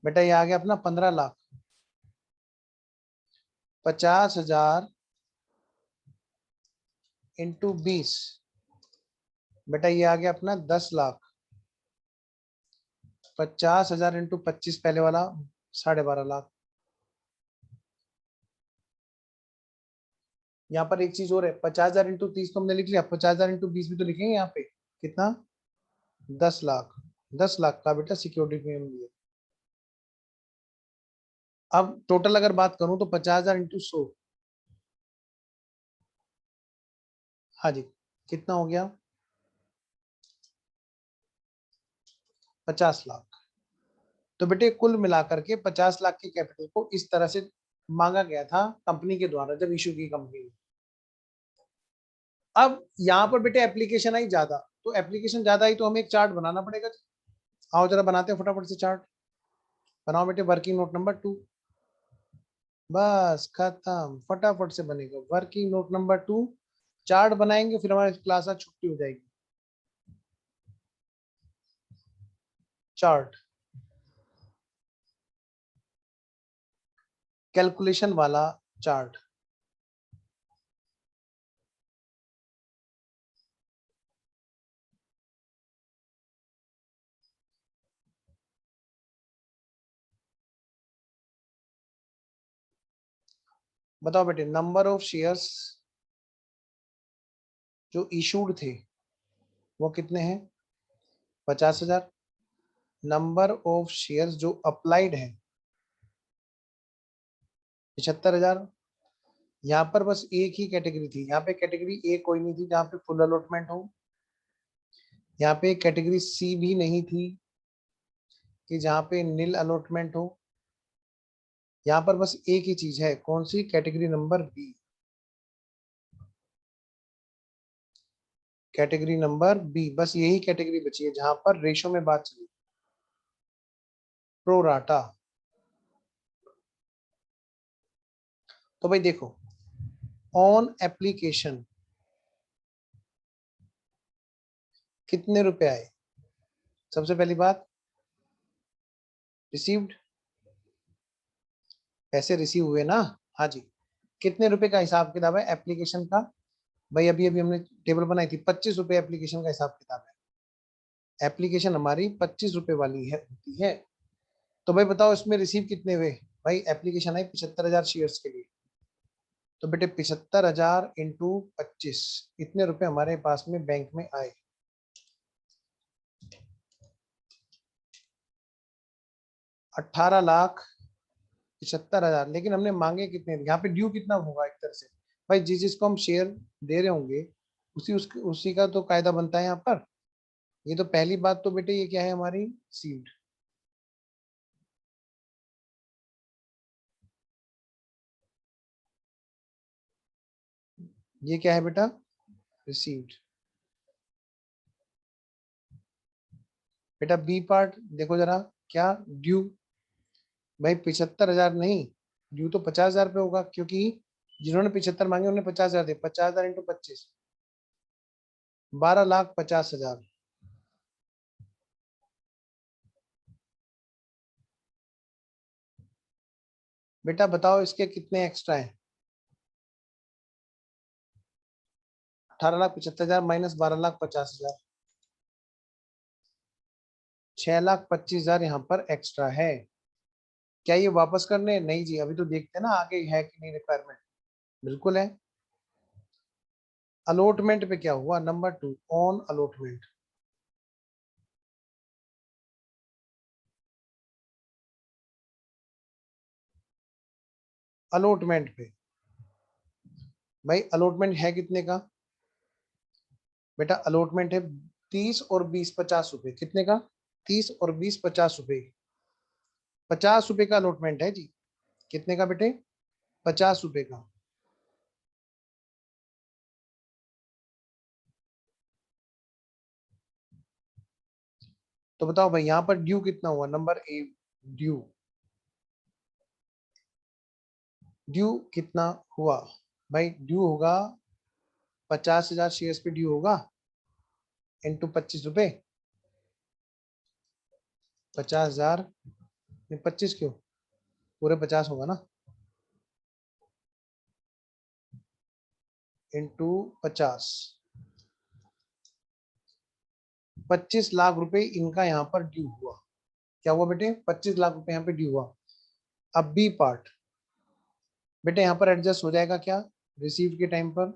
बेटा ये आ गया अपना 15 लाख। 50,000 इंटू 20, बेटा ये आ गया अपना 10 लाख। 50,000 इंटू 25 पहले वाला 12.5 लाख। यहाँ पर एक चीज और है, 50,000 इंटू 30 तो हमने लिख लिया, 50,000 इंटू 20 भी तो लिखेंगे यहाँ पे, कितना 10 लाख। 10 लाख का बेटा सिक्योरिटी प्रीमियम दिया। अब टोटल अगर बात करूं तो 50,000 इंटू 100, हाँ जी कितना हो गया 50 लाख। तो बेटे कुल मिलाकर के 50 लाख के कैपिटल को इस तरह से मांगा गया था कंपनी के द्वारा जब इशू की कंपनी ने। अब यहाँ पर बेटे एप्लीकेशन आई ज्यादा, तो एप्लीकेशन ज्यादा आई तो हमें एक चार्ट बनाना पड़ेगा। आओ जरा बनाते हैं फटाफट से चार्ट। बनाओ बेटे वर्किंग नोट नंबर 2, बस खत्म, फटाफट से बनेगा वर्किंग नोट नंबर 2। चार्ट बनाएंगे फिर हमारी क्लास आज छुट्टी हो जाएगी। चार्ट कैलकुलेशन वाला चार्ट। बताओ बेटे नंबर ऑफ शेयर्स जो इशूड थे वो कितने हैं 50,000। नंबर ऑफ शेयर्स जो अप्लाइड है 75,000। यहाँ पर बस एक ही कैटेगरी थी, यहाँ पे कैटेगरी ए कोई नहीं थी जहाँ पे फुल अलॉटमेंट हो। यहाँ पे कैटेगरी सी भी नहीं थी कि जहाँ पे नील अलॉटमेंट हो। यहाँ पर बस एक ही चीज है, कौन सी, category number B. Category number B, बस यही कैटेगरी बची है जहां पर रेशो में बात चली, प्रो राटा। तो भाई देखो ऑन एप्लीकेशन कितने रुपए आए। सबसे पहली बात रिसीव्ड, पैसे रिसीव हुए ना, हाँ जी। कितने रुपए का हिसाब किताब है एप्लीकेशन का, भाई अभी अभी हमने टेबल बनाई थी, 25 रुपए एप्लीकेशन का हिसाब किताब है। एप्लीकेशन हमारी 25 रुपए वाली है होती है। तो भाई बताओ इसमें रिसीव कितने हुए। भाई एप्लीकेशन आई 75,000 शेयर्स के लिए, तो बेटे 75,000 इंटू 25, इतने रुपए हमारे पास में बैंक में आए। 18,75,000। लेकिन हमने मांगे कितने, यहाँ पे ड्यू कितना होगा एक तरह से। भाई जिसको हम शेयर दे रहे होंगे उसी का तो कायदा बनता है यहाँ पर। ये तो पहली बात तो बेटे ये क्या है हमारी सीड। ये क्या है बेटा रिसीव्ड। बेटा बी पार्ट देखो जरा, क्या ड्यू। भाई 75,000 नहीं, ड्यू तो 50,000 पे होगा क्योंकि जिन्होंने 75 मांगे उन्होंने 50,000 दे। 50,000 इंटू 25, 12,50,000। बेटा बताओ इसके कितने एक्स्ट्रा हैं। 18,75,000 माइनस 12,50,000, 6,25,000 यहाँ पर एक्स्ट्रा है। क्या ये वापस करने हैं? नहीं जी, अभी तो देखते हैं ना आगे है कि नहीं रिक्वायरमेंट। बिल्कुल है। अलॉटमेंट पे क्या हुआ, नंबर 2 ऑन अलॉटमेंट। अलॉटमेंट पे भाई अलॉटमेंट है कितने का बेटा, अलॉटमेंट है 30 और 20 50 रुपए। कितने का 30 और 20 50 रुपए। 50 रुपए का अलॉटमेंट है जी। कितने का बेटे ₹50 का। तो बताओ भाई यहाँ पर ड्यू कितना हुआ? नंबर ए, ड्यू ड्यू कितना हुआ भाई? ड्यू होगा 50,000 शेयर्स पे ड्यू होगा इंटू ₹25। 50,000 में 25 क्यों, पूरे 50 होगा ना, इंटू 50। 25 लाख रुपए इनका यहाँ पर ड्यू हुआ। क्या हुआ बेटे? 25 लाख रुपए यहाँ पे ड्यू हुआ। अब बी पार्ट बेटे यहाँ पर एडजस्ट हो जाएगा क्या रिसीव के टाइम पर?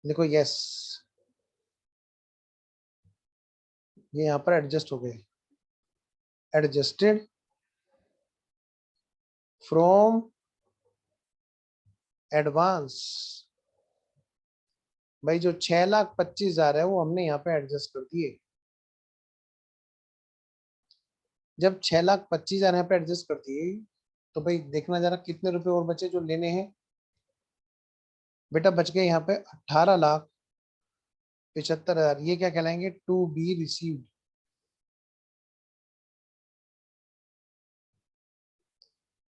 देखो यस, ये यहाँ पर एडजस्ट हो गए। Adjusted from advance. भाई जो 6,25,000 है वो हमने यहाँ पे एडजस्ट कर दिए। जब 6,25,000 यहाँ पे एडजस्ट कर दिए तो भाई देखना जरा कितने रुपए और बचे जो लेने हैं। बेटा बच गए यहाँ पे 18,75,000। ये क्या कहलाएंगे? To be received.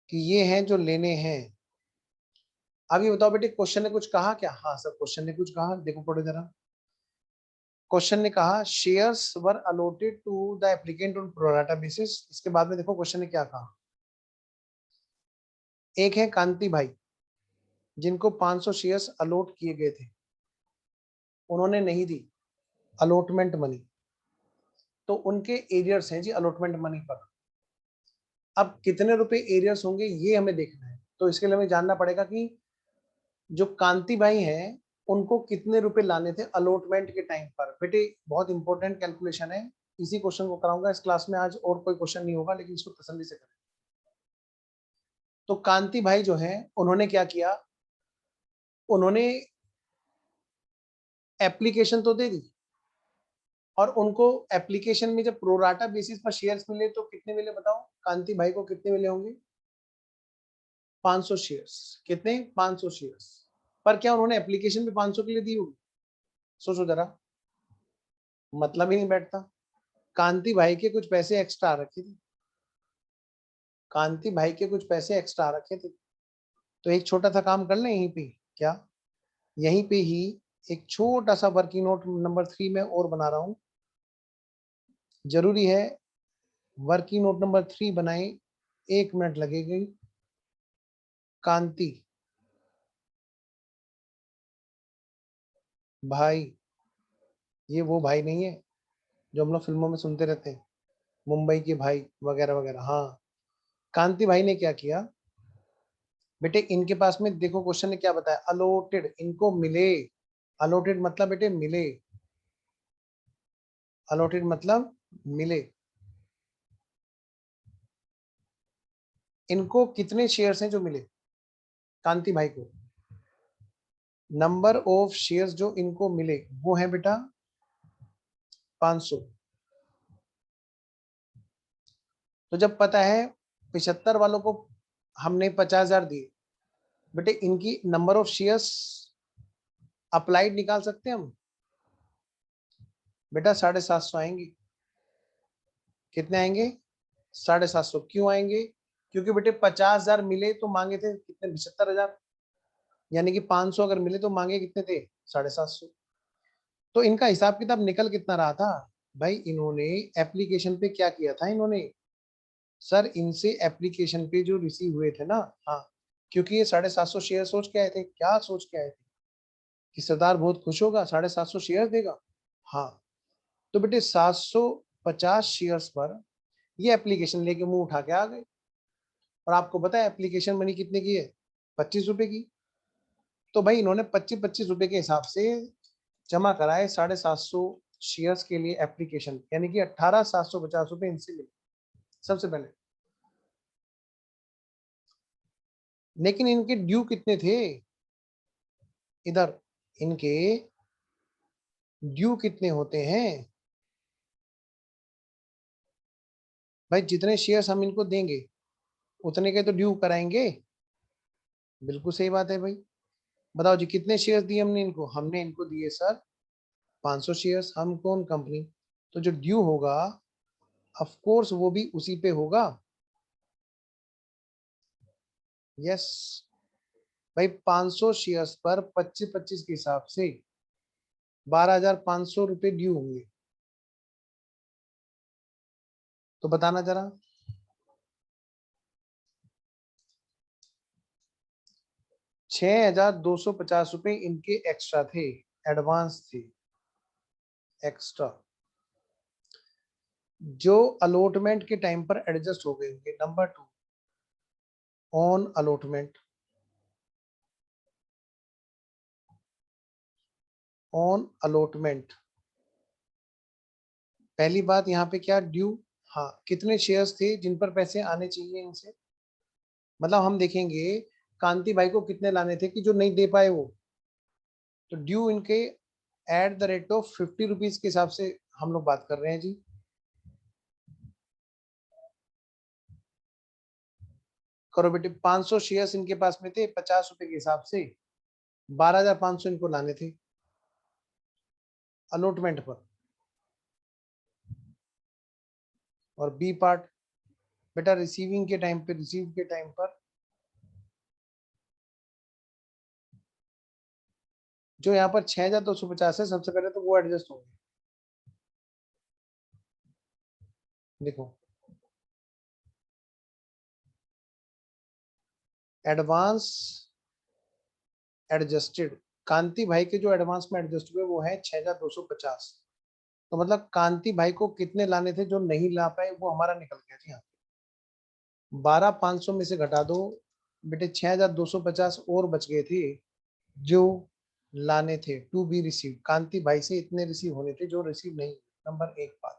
कि ये हैं जो लेने हैं। अब ये बताओ बेटे क्वेश्चन ने कुछ कहा क्या? हाँ सर क्वेश्चन ने कुछ कहा, देखो पढ़ो जरा। क्वेश्चन ने कहा shares were allotted to the applicant on pro rata basis. इसके बाद में देखो क्वेश्चन ने क्या कहा। एक है कांति भाई जिनको 500 शेयर्स अलॉट किए गए थे, उन्होंने नहीं दी अलॉटमेंट मनी, तो उनके एरियर्स हैं जी अलॉटमेंट मनी पर। अब कितने रुपए एरियर्स होंगे ये हमें देखना है। तो इसके लिए हमें जानना पड़ेगा कि जो कांति भाई हैं उनको कितने रुपए लाने थे अलॉटमेंट के टाइम पर। बेटे बहुत इंपॉर्टेंट कैलकुलेशन है, इसी क्वेश्चन को कराऊंगा इस क्लास में आज, और कोई क्वेश्चन नहीं होगा, लेकिन इसको तसल्ली से करें। तो कांति भाई जो है उन्होंने क्या किया, उन्होंने एप्लीकेशन तो दे दी, और उनको एप्लीकेशन में जब प्रोराटा बेसिस पर शेयर्स मिले तो कितने मिले बताओ? कांति भाई को कितने मिले होंगे? 500 शेयर्स। कितने? 500 शेयर्स। पर क्या उन्होंने एप्लीकेशन भी 500 के लिए दी होगी? सोचो जरा, मतलब ही नहीं बैठता। कांति भाई के कुछ पैसे एक्स्ट्रा रखे थे, कांति भाई के कुछ पैसे एक्स्ट्रा रखे थे। तो एक छोटा सा काम कर लें यहीं पे, क्या यहीं पे ही एक छोटा सा वर्किंग नोट नंबर 3 में और बना रहा हूं। जरूरी है वर्किंग नोट नंबर 3 बनाए, 1 मिनट लगेगी। कांति भाई, ये वो भाई नहीं है जो हम लोग फिल्मों में सुनते रहते हैं, मुंबई के भाई वगैरह वगैरह। हाँ, कांति भाई ने क्या किया बेटे, इनके पास में देखो क्वेश्चन ने क्या बताया, अलॉटेड इनको मिले। अलॉटेड मतलब बेटे मिले, अलॉटेड मतलब मिले। इनको कितने शेयर्स हैं जो मिले कांति भाई को? नंबर ऑफ शेयर्स जो इनको मिले वो है बेटा 500। तो जब पता है 75 वालों को हमने 50,000 दिए, बेटे इनकी नंबर ऑफ शेयर्स अप्लाइड निकाल सकते हैं हम। बेटा 750 आएंगे। कितने आएंगे? 750। क्यों आएंगे? क्योंकि बेटे 50,000 मिले तो मांगे थे कितने? 75,000। यानी कि 500 अगर मिले तो मांगे कितने थे? 750। तो इनका हिसाब किताब निकल कितना रहा था भाई? इन्होंने एप्लीकेशन पे क्या किया था इन्होंने? सर इनसे एप्लीकेशन पे जो रिसीव हुए थे ना, हाँ, क्योंकि ये 750 शेयर सोच के आए थे। क्या सोच के आए थे? कि सरदार बहुत खुश होगा 750 शेयर देगा। हाँ, तो बेटे 750 शेयर्स पर ये एप्लीकेशन लेके मुंह उठा के आ गए। और आपको पता है एप्लीकेशन मनी कितने की है? 25 रुपए की। तो भाई इन्होंने 25-25 रुपए के हिसाब से जमा कराए 750 शेयर्स के लिए एप्लीकेशन, यानी कि 18,750 रुपए इनसे मिले सबसे पहले। लेकिन इनके ड्यू कितने थे? इधर इनके ड्यू कितने होते हैं भाई? जितने शेयर्स हम इनको देंगे उतने के तो ड्यू कराएंगे। बिल्कुल सही बात है भाई। बताओ जी कितने शेयर्स दिए हमने इनको, हमने इनको दिए सर 500 शेयर्स। हम कौन कंपनी, तो जो ड्यू होगा ऑफ कोर्स वो भी उसी पे होगा। यस भाई, 500 शेयर्स पर 25-25 के हिसाब से 12,500 रुपए ड्यू होंगे। तो बताना जरा, 6,250 रुपए इनके एक्स्ट्रा थे, एडवांस थे एक्स्ट्रा, जो अलॉटमेंट के टाइम पर एडजस्ट हो गए होंगे। Number 2, on allotment, on allotment. पहली बात यहाँ पे क्या ड्यू, हाँ कितने शेयर्स थे जिन पर पैसे आने चाहिए इनसे, मतलब हम देखेंगे कांति भाई को कितने लाने थे कि जो नहीं दे पाए वो, तो ड्यू इनके at the rate of 50 rupees के हिसाब से हम लोग बात कर रहे हैं जी। करो बेटे, 500 शेयर्स इनके पास में थे, 50 रुपए के हिसाब से 12,500 इनको लाने थे अलॉटमेंट पर। और बी पार्ट बेटा, रिसीविंग के टाइम पे, रिसीव के टाइम पर जो यहाँ पर 6,250 है, सबसे पहले तो वो एडजस्ट होंगे। देखो एडवांस एडजस्टेड, कांति भाई के जो एडवांस में एडजस्ट हुए वो है 6,250। तो मतलब कांति भाई को कितने लाने थे जो नहीं ला पाए, वो हमारा निकल गया जी। यहाँ 12,500 में से घटा दो बेटे, 6,250 और बच गए थे जो लाने थे, टू बी रिसीव। कांति भाई से इतने रिसीव होने थे जो रिसीव नहीं। नंबर 1 बात।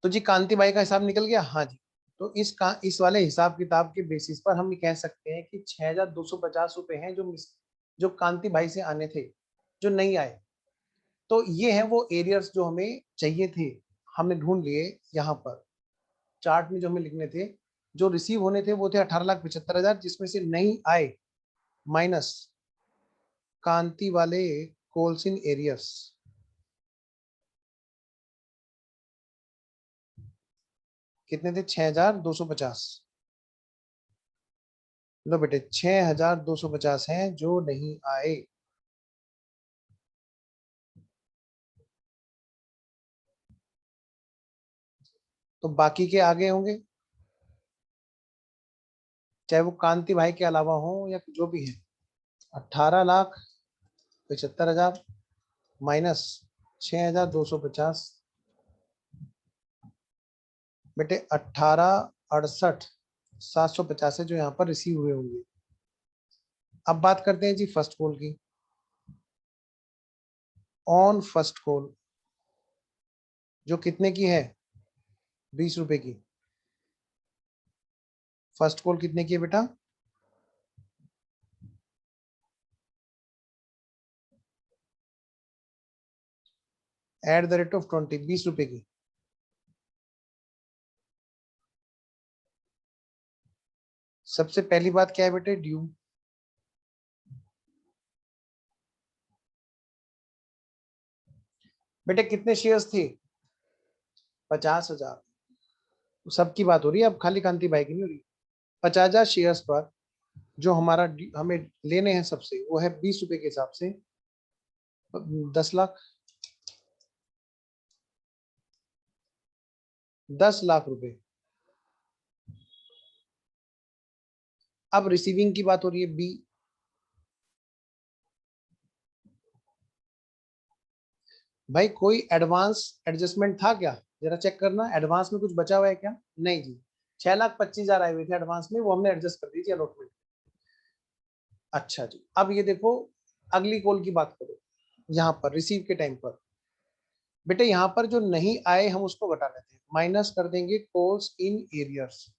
तो जी कांति बाई का हिसाब निकल गया, हाँ जी। तो इस वाले हिसाब किताब के बेसिस पर हम ये कह सकते हैं कि 6,250 रुपए हैं जो कांति भाई से आने थे, जो नहीं आए। तो ये है वो एरियर्स जो हमें चाहिए थे, हमने ढूंढ लिए यहाँ पर चार्ट में। जो हमें लिखने थे, जो रिसीव होने थे वो थे 18,75,000, जिसमें से नहीं आए माइनस कांति वाले कोल्सिन एरियर्स कितने थे, 6,250। लो बेटे 6,250 हैं जो नहीं आए। तो बाकी के आगे होंगे, चाहे वो कांति भाई के अलावा हो या जो भी है। 18,75,000 माइनस 6,250 बेटे, 18,68,750 है जो यहाँ पर रिसीव हुए होंगे। अब बात करते हैं जी फर्स्ट कॉल की। ऑन फर्स्ट कॉल जो कितने की है, 20 रुपए की। फर्स्ट कॉल कितने की है बेटा, एट द रेट ऑफ 20, 20 रुपए की। सबसे पहली बात क्या है बेटे, ड्यू। बेटे कितने शेयर्स थे, 50,000। सबकी बात हो रही है अब, खाली कांति भाई की नहीं हो रही। 50,000 शेयर्स पर जो हमें लेने हैं सबसे, वो है 20 रुपए के हिसाब से 10 लाख, 10 लाख रुपए। अब रिसीविंग की बात हो रही है बी। भाई कोई एडवांस एडजस्टमेंट था क्या, जरा चेक करना, एडवांस में कुछ बचा हुआ है क्या, नहीं जी। 6,25,000 आए हुए थे एडवांस में, वो हमने एडजस्ट कर दीजिए अलॉटमेंट। अच्छा जी, अब ये देखो अगली कॉल की बात करो, यहाँ पर रिसीव के टाइम पर बेटे, यहाँ पर जो नहीं आए हम उसको घटा लेते हैं, माइनस कर देंगे कॉल्स इन एरियर्स,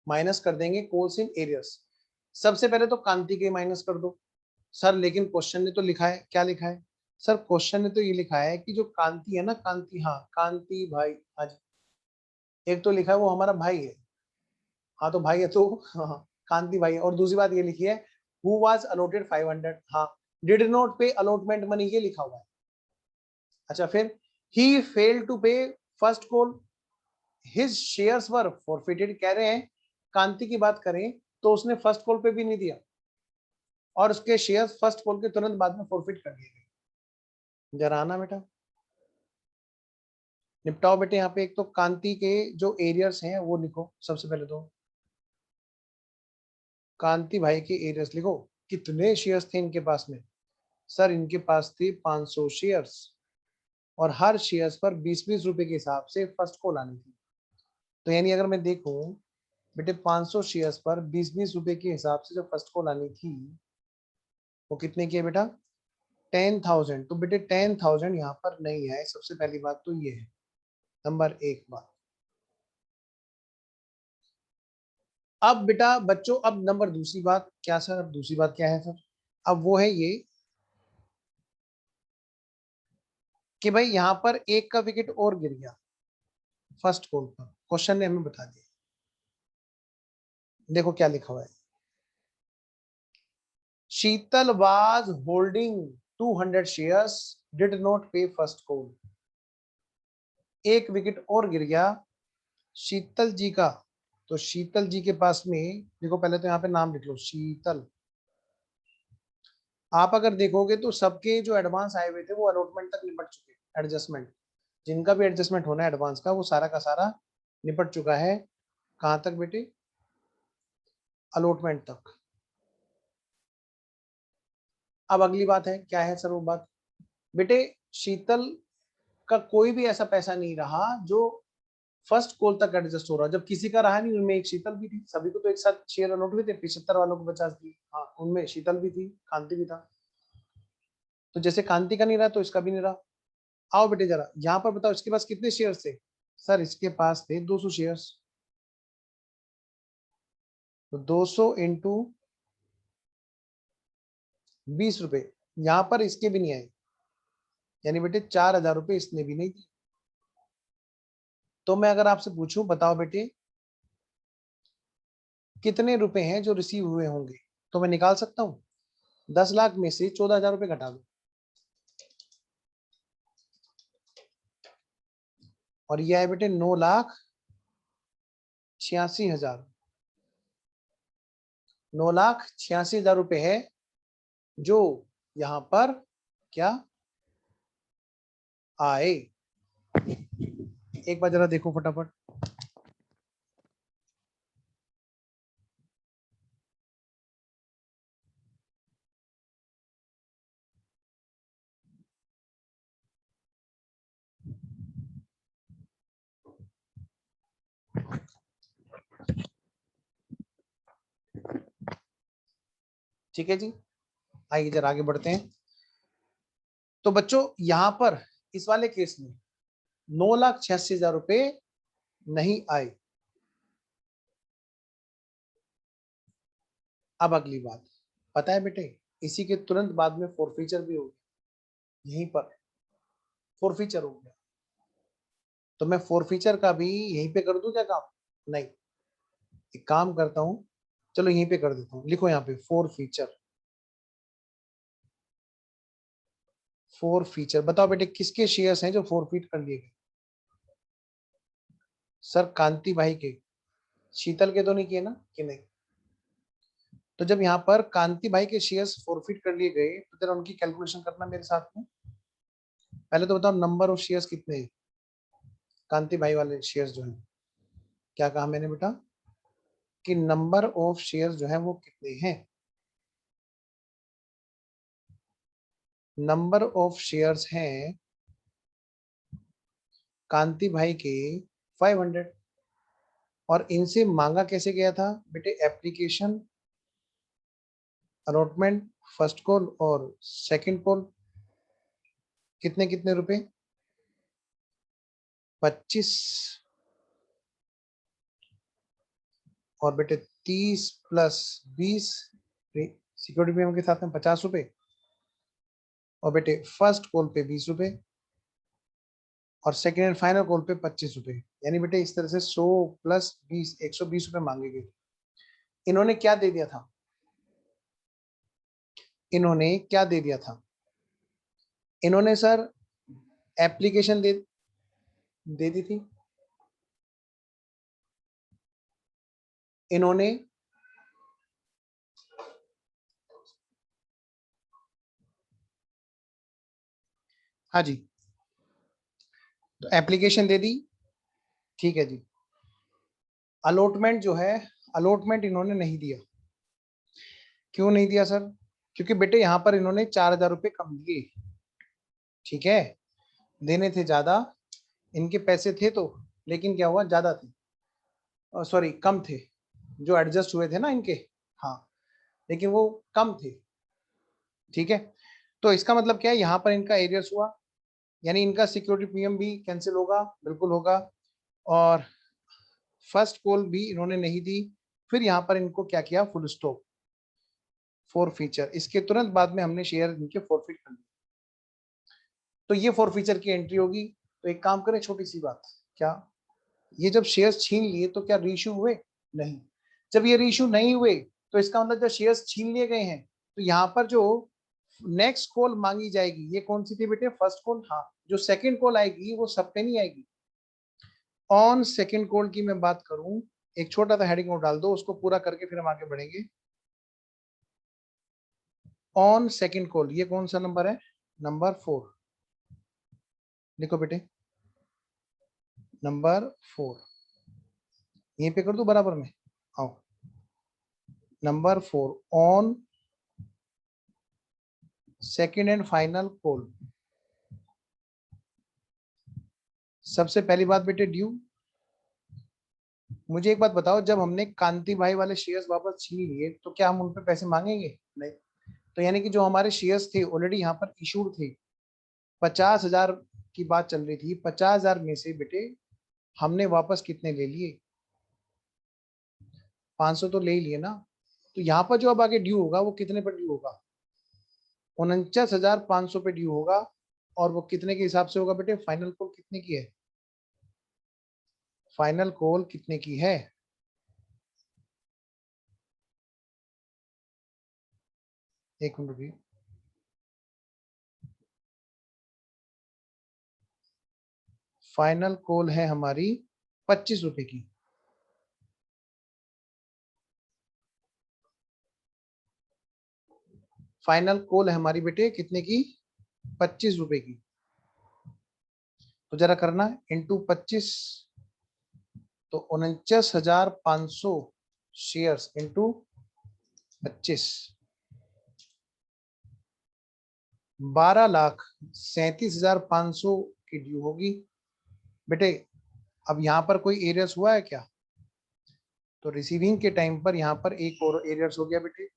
माइनस कर देंगे कॉल्स इन एरियर्स। सबसे पहले तो कांति के माइनस कर दो, सर लेकिन क्वेश्चन ने तो लिखा है, क्या लिखा है सर? क्वेश्चन ने तो ये लिखा है कि जो कांति है ना, कांति, हाँ कांति भाई, हाँ जी, एक तो लिखा है वो हमारा भाई है, हाँ तो भाई है तो हाँ, कांति भाई है। और दूसरी बात ये लिखी है हु वाज अलॉटेड 500, हाँ डिड नॉट पे अलॉटमेंट मनी, ये लिखा हुआ है। अच्छा फिर ही fail to pay first call, his shares were forfeited, कह रहे हैं कांति की बात करें तो उसने फर्स्ट कॉल पे भी नहीं दिया और उसके शेयर्स फर्स्ट कॉल के तुरंत बाद में फॉरफिट कर दिए गए। जरा आना बेटा, निपटाओ बेटे। यहाँ पे एक तो कांति के जो एरियर्स हैं वो लिखो सबसे पहले तो, कांति भाई के एरियर्स लिखो। कितने शेयर्स थे इनके पास में? सर इनके पास थे 500 शेयर्स और हर शेयर्स पर 20-20 रुपए के हिसाब से फर्स्ट कॉल आनी थी। तो यानी अगर मैं देखूं बेटे 500 शेयर्स पर 20-20 रुपए के हिसाब से जो फर्स्ट कॉल आनी थी वो कितने की है बेटा? 10,000। तो बेटे 10,000 यहाँ पर नहीं है, सबसे पहली बात तो ये है, नंबर एक बात। अब बेटा बच्चों, अब नंबर दूसरी बात क्या सर? अब दूसरी बात क्या है सर? अब वो है ये कि भाई यहाँ पर एक का विकेट और गिर गया फर्स्ट कॉल पर, क्वेश्चन ने हमें बता दिया। देखो क्या लिखा हुआ है, Sheetal was holding 200 shares, did not pay first call. एक विकेट और गिर गया शीतल जी का, तो शीतल जी के पास में देखो, पहले तो यहाँ पे नाम लिख लो शीतल। आप अगर देखोगे तो सबके जो एडवांस आए हुए थे वो अलॉटमेंट तक निपट चुके, एडजस्टमेंट, जिनका भी एडजस्टमेंट होना है एडवांस का वो सारा का सारा निपट चुका है। कहां तक बेटे? अलॉटमेंट तक। अब अगली बात है, क्या है सर वो बात? बेटे शीतल का कोई भी ऐसा पैसा नहीं रहा जो फर्स्ट कॉल तक एडजस्ट हो रहा, जब किसी का रहा नहीं, उनमें एक शीतल भी थी। सभी को तो एक साथ शेयर अलॉट हुए थे, 75 वालों को 50 दी, हाँ उनमें शीतल भी थी, कांति भी था। तो जैसे कांति का नहीं रहा तो इसका भी नहीं रहा। आओ बेटे जरा यहाँ पर बताओ, इसके पास कितने शेयर थे? सर इसके पास थे 200 शेयर्स, तो 200 इंटू 20 रुपए, यहाँ पर इसके भी नहीं आए, यानी बेटे 4,000 रुपए इसने भी नहीं दिए। तो मैं अगर आपसे पूछूं, बताओ बेटे कितने रुपए हैं जो रिसीव हुए होंगे, तो मैं निकाल सकता हूँ। 10 लाख में से 14,000 रुपए घटा दो, और यह है बेटे 9,86,000। 9,86,000 रुपए है जो यहाँ पर क्या आए। एक बार जरा देखो फटाफट। ठीक है जी, आइए जरा आगे बढ़ते हैं। तो बच्चों यहां पर इस वाले केस में 9,86,000 रुपए नहीं आए। अब अगली बात, पता है बेटे इसी के तुरंत बाद में फोरफीचर भी हो गया, यहीं पर फोरफीचर हो गया। तो मैं फोरफीचर का भी यहीं पे कर दूं क्या काम? नहीं, एक काम करता हूं, चलो यहीं पे कर देता हूं। लिखो यहाँ पे फोरफीचर। फोरफीचर बताओ बेटे किसके शेयर्स हैं जो फोरफीट कर लिए गए? सर कांति भाई के, शीतल के तो नहीं किए ना, कि नहीं? तो जब यहाँ पर कांति भाई के शेयर्स फोरफिट कर लिए गए तो जरा उनकी कैलकुलेशन करना मेरे साथ में। पहले तो बताओ नंबर ऑफ शेयर्स कितने हैं, कांति भाई वाले शेयर्स जो हैं। क्या कहा मैंने बेटा? कि नंबर ऑफ शेयर्स जो है वो कितने हैं? नंबर ऑफ शेयर्स हैं कांति भाई के 500। और इनसे मांगा कैसे गया था बेटे? एप्लीकेशन, अलॉटमेंट, फर्स्ट कॉल और सेकंड कॉल। कितने कितने रुपए? 25 और बेटे 30 + 20, सिक्योरिटी प्रीमियम के साथ में 50 रुपए, और बेटे फर्स्ट कॉल पे 20 रुपए, और सेकेंड एंड फाइनल कॉल पे 25 रुपए। यानी बेटे इस तरह से 100 प्लस 20 120 रुपए मांगे गए। इन्होंने क्या दे दिया था? इन्होंने क्या दे दिया था? इन्होंने सर एप्लीकेशन दे दी थी। इन्होंने हाँ जी, तो एप्लीकेशन दे दी, ठीक है जी। अलॉटमेंट जो है, अलॉटमेंट इन्होंने नहीं दिया। क्यों नहीं दिया सर? क्योंकि बेटे यहाँ पर इन्होंने 4,000 रुपए कम दिए, ठीक है। देने थे ज्यादा, इनके पैसे थे तो, लेकिन क्या हुआ, ज्यादा थे, सॉरी कम थे, जो एडजस्ट हुए थे ना इनके, हाँ, लेकिन वो कम थे, ठीक है। तो इसका मतलब क्या है, यहाँ पर इनका एरियर्स हुआ, यानी इनका सिक्योरिटी प्रीमियम भी कैंसिल होगा, बिल्कुल होगा। और फर्स्ट कॉल भी इन्होंने नहीं दी। फिर यहाँ पर इनको क्या किया, फुल स्टॉप, फॉर फीचर, इसके तुरंत बाद में हमने शेयर इनके फॉरफिट कर दिए। तो ये फॉर फीचर की एंट्री होगी। तो एक काम करें, छोटी सी बात, क्या ये जब शेयर्स छीन लिए तो क्या रीइश्यू हुए? नहीं। जब ये रीइश्यू नहीं हुए तो इसका मतलब जब शेयर्स छीन लिए गए हैं, तो यहाँ पर जो नेक्स्ट कॉल मांगी जाएगी, ये कौन सी थी बेटे, फर्स्ट कॉल, हाँ। जो सेकंड कॉल आएगी वो सब पे नहीं आएगी। ऑन सेकंड कॉल की मैं बात करूं, एक छोटा सा हेडिंग डाल दो, उसको पूरा करके फिर हम आगे बढ़ेंगे। ऑन सेकंड कॉल, ये कौन सा नंबर है, नंबर 4, लिखो बेटे, नंबर 4, यहीं पे कर दो बराबर में, आओ, number 4, on second and final call. सबसे पहली बात बेटे, ड्यू। मुझे एक बात बताओ, जब हमने कांति भाई वाले शेयर्स वापस छीन लिए तो क्या हम उन पे पैसे मांगेंगे? नहीं। तो यानी कि जो हमारे शेयर्स थे ऑलरेडी यहाँ पर इशूड थे, 50,000 की बात चल रही थी, 50,000 में से बेटे हमने वापस कितने ले लिए, 500 तो ले ही लिए ना। तो यहाँ पर जो अब आगे ड्यू होगा वो कितने पर ड्यू होगा, 49,500 पे ड्यू होगा। और वो कितने के हिसाब से होगा बेटे, फाइनल कॉल कितने की है, फाइनल कॉल कितने की है, एक मिनट भी, फाइनल कॉल है हमारी 25 रुपए की। फाइनल कॉल है हमारी बेटे कितने की, 25 रुपए की। तो जरा करना इंटू 25, तो 49,500 शेयर्स इंटू 25, 12,37,500 की ड्यू होगी बेटे। अब यहाँ पर कोई एरियर्स हुआ है क्या? तो रिसीविंग के टाइम पर यहाँ पर एक और एरियर्स हो गया बेटे।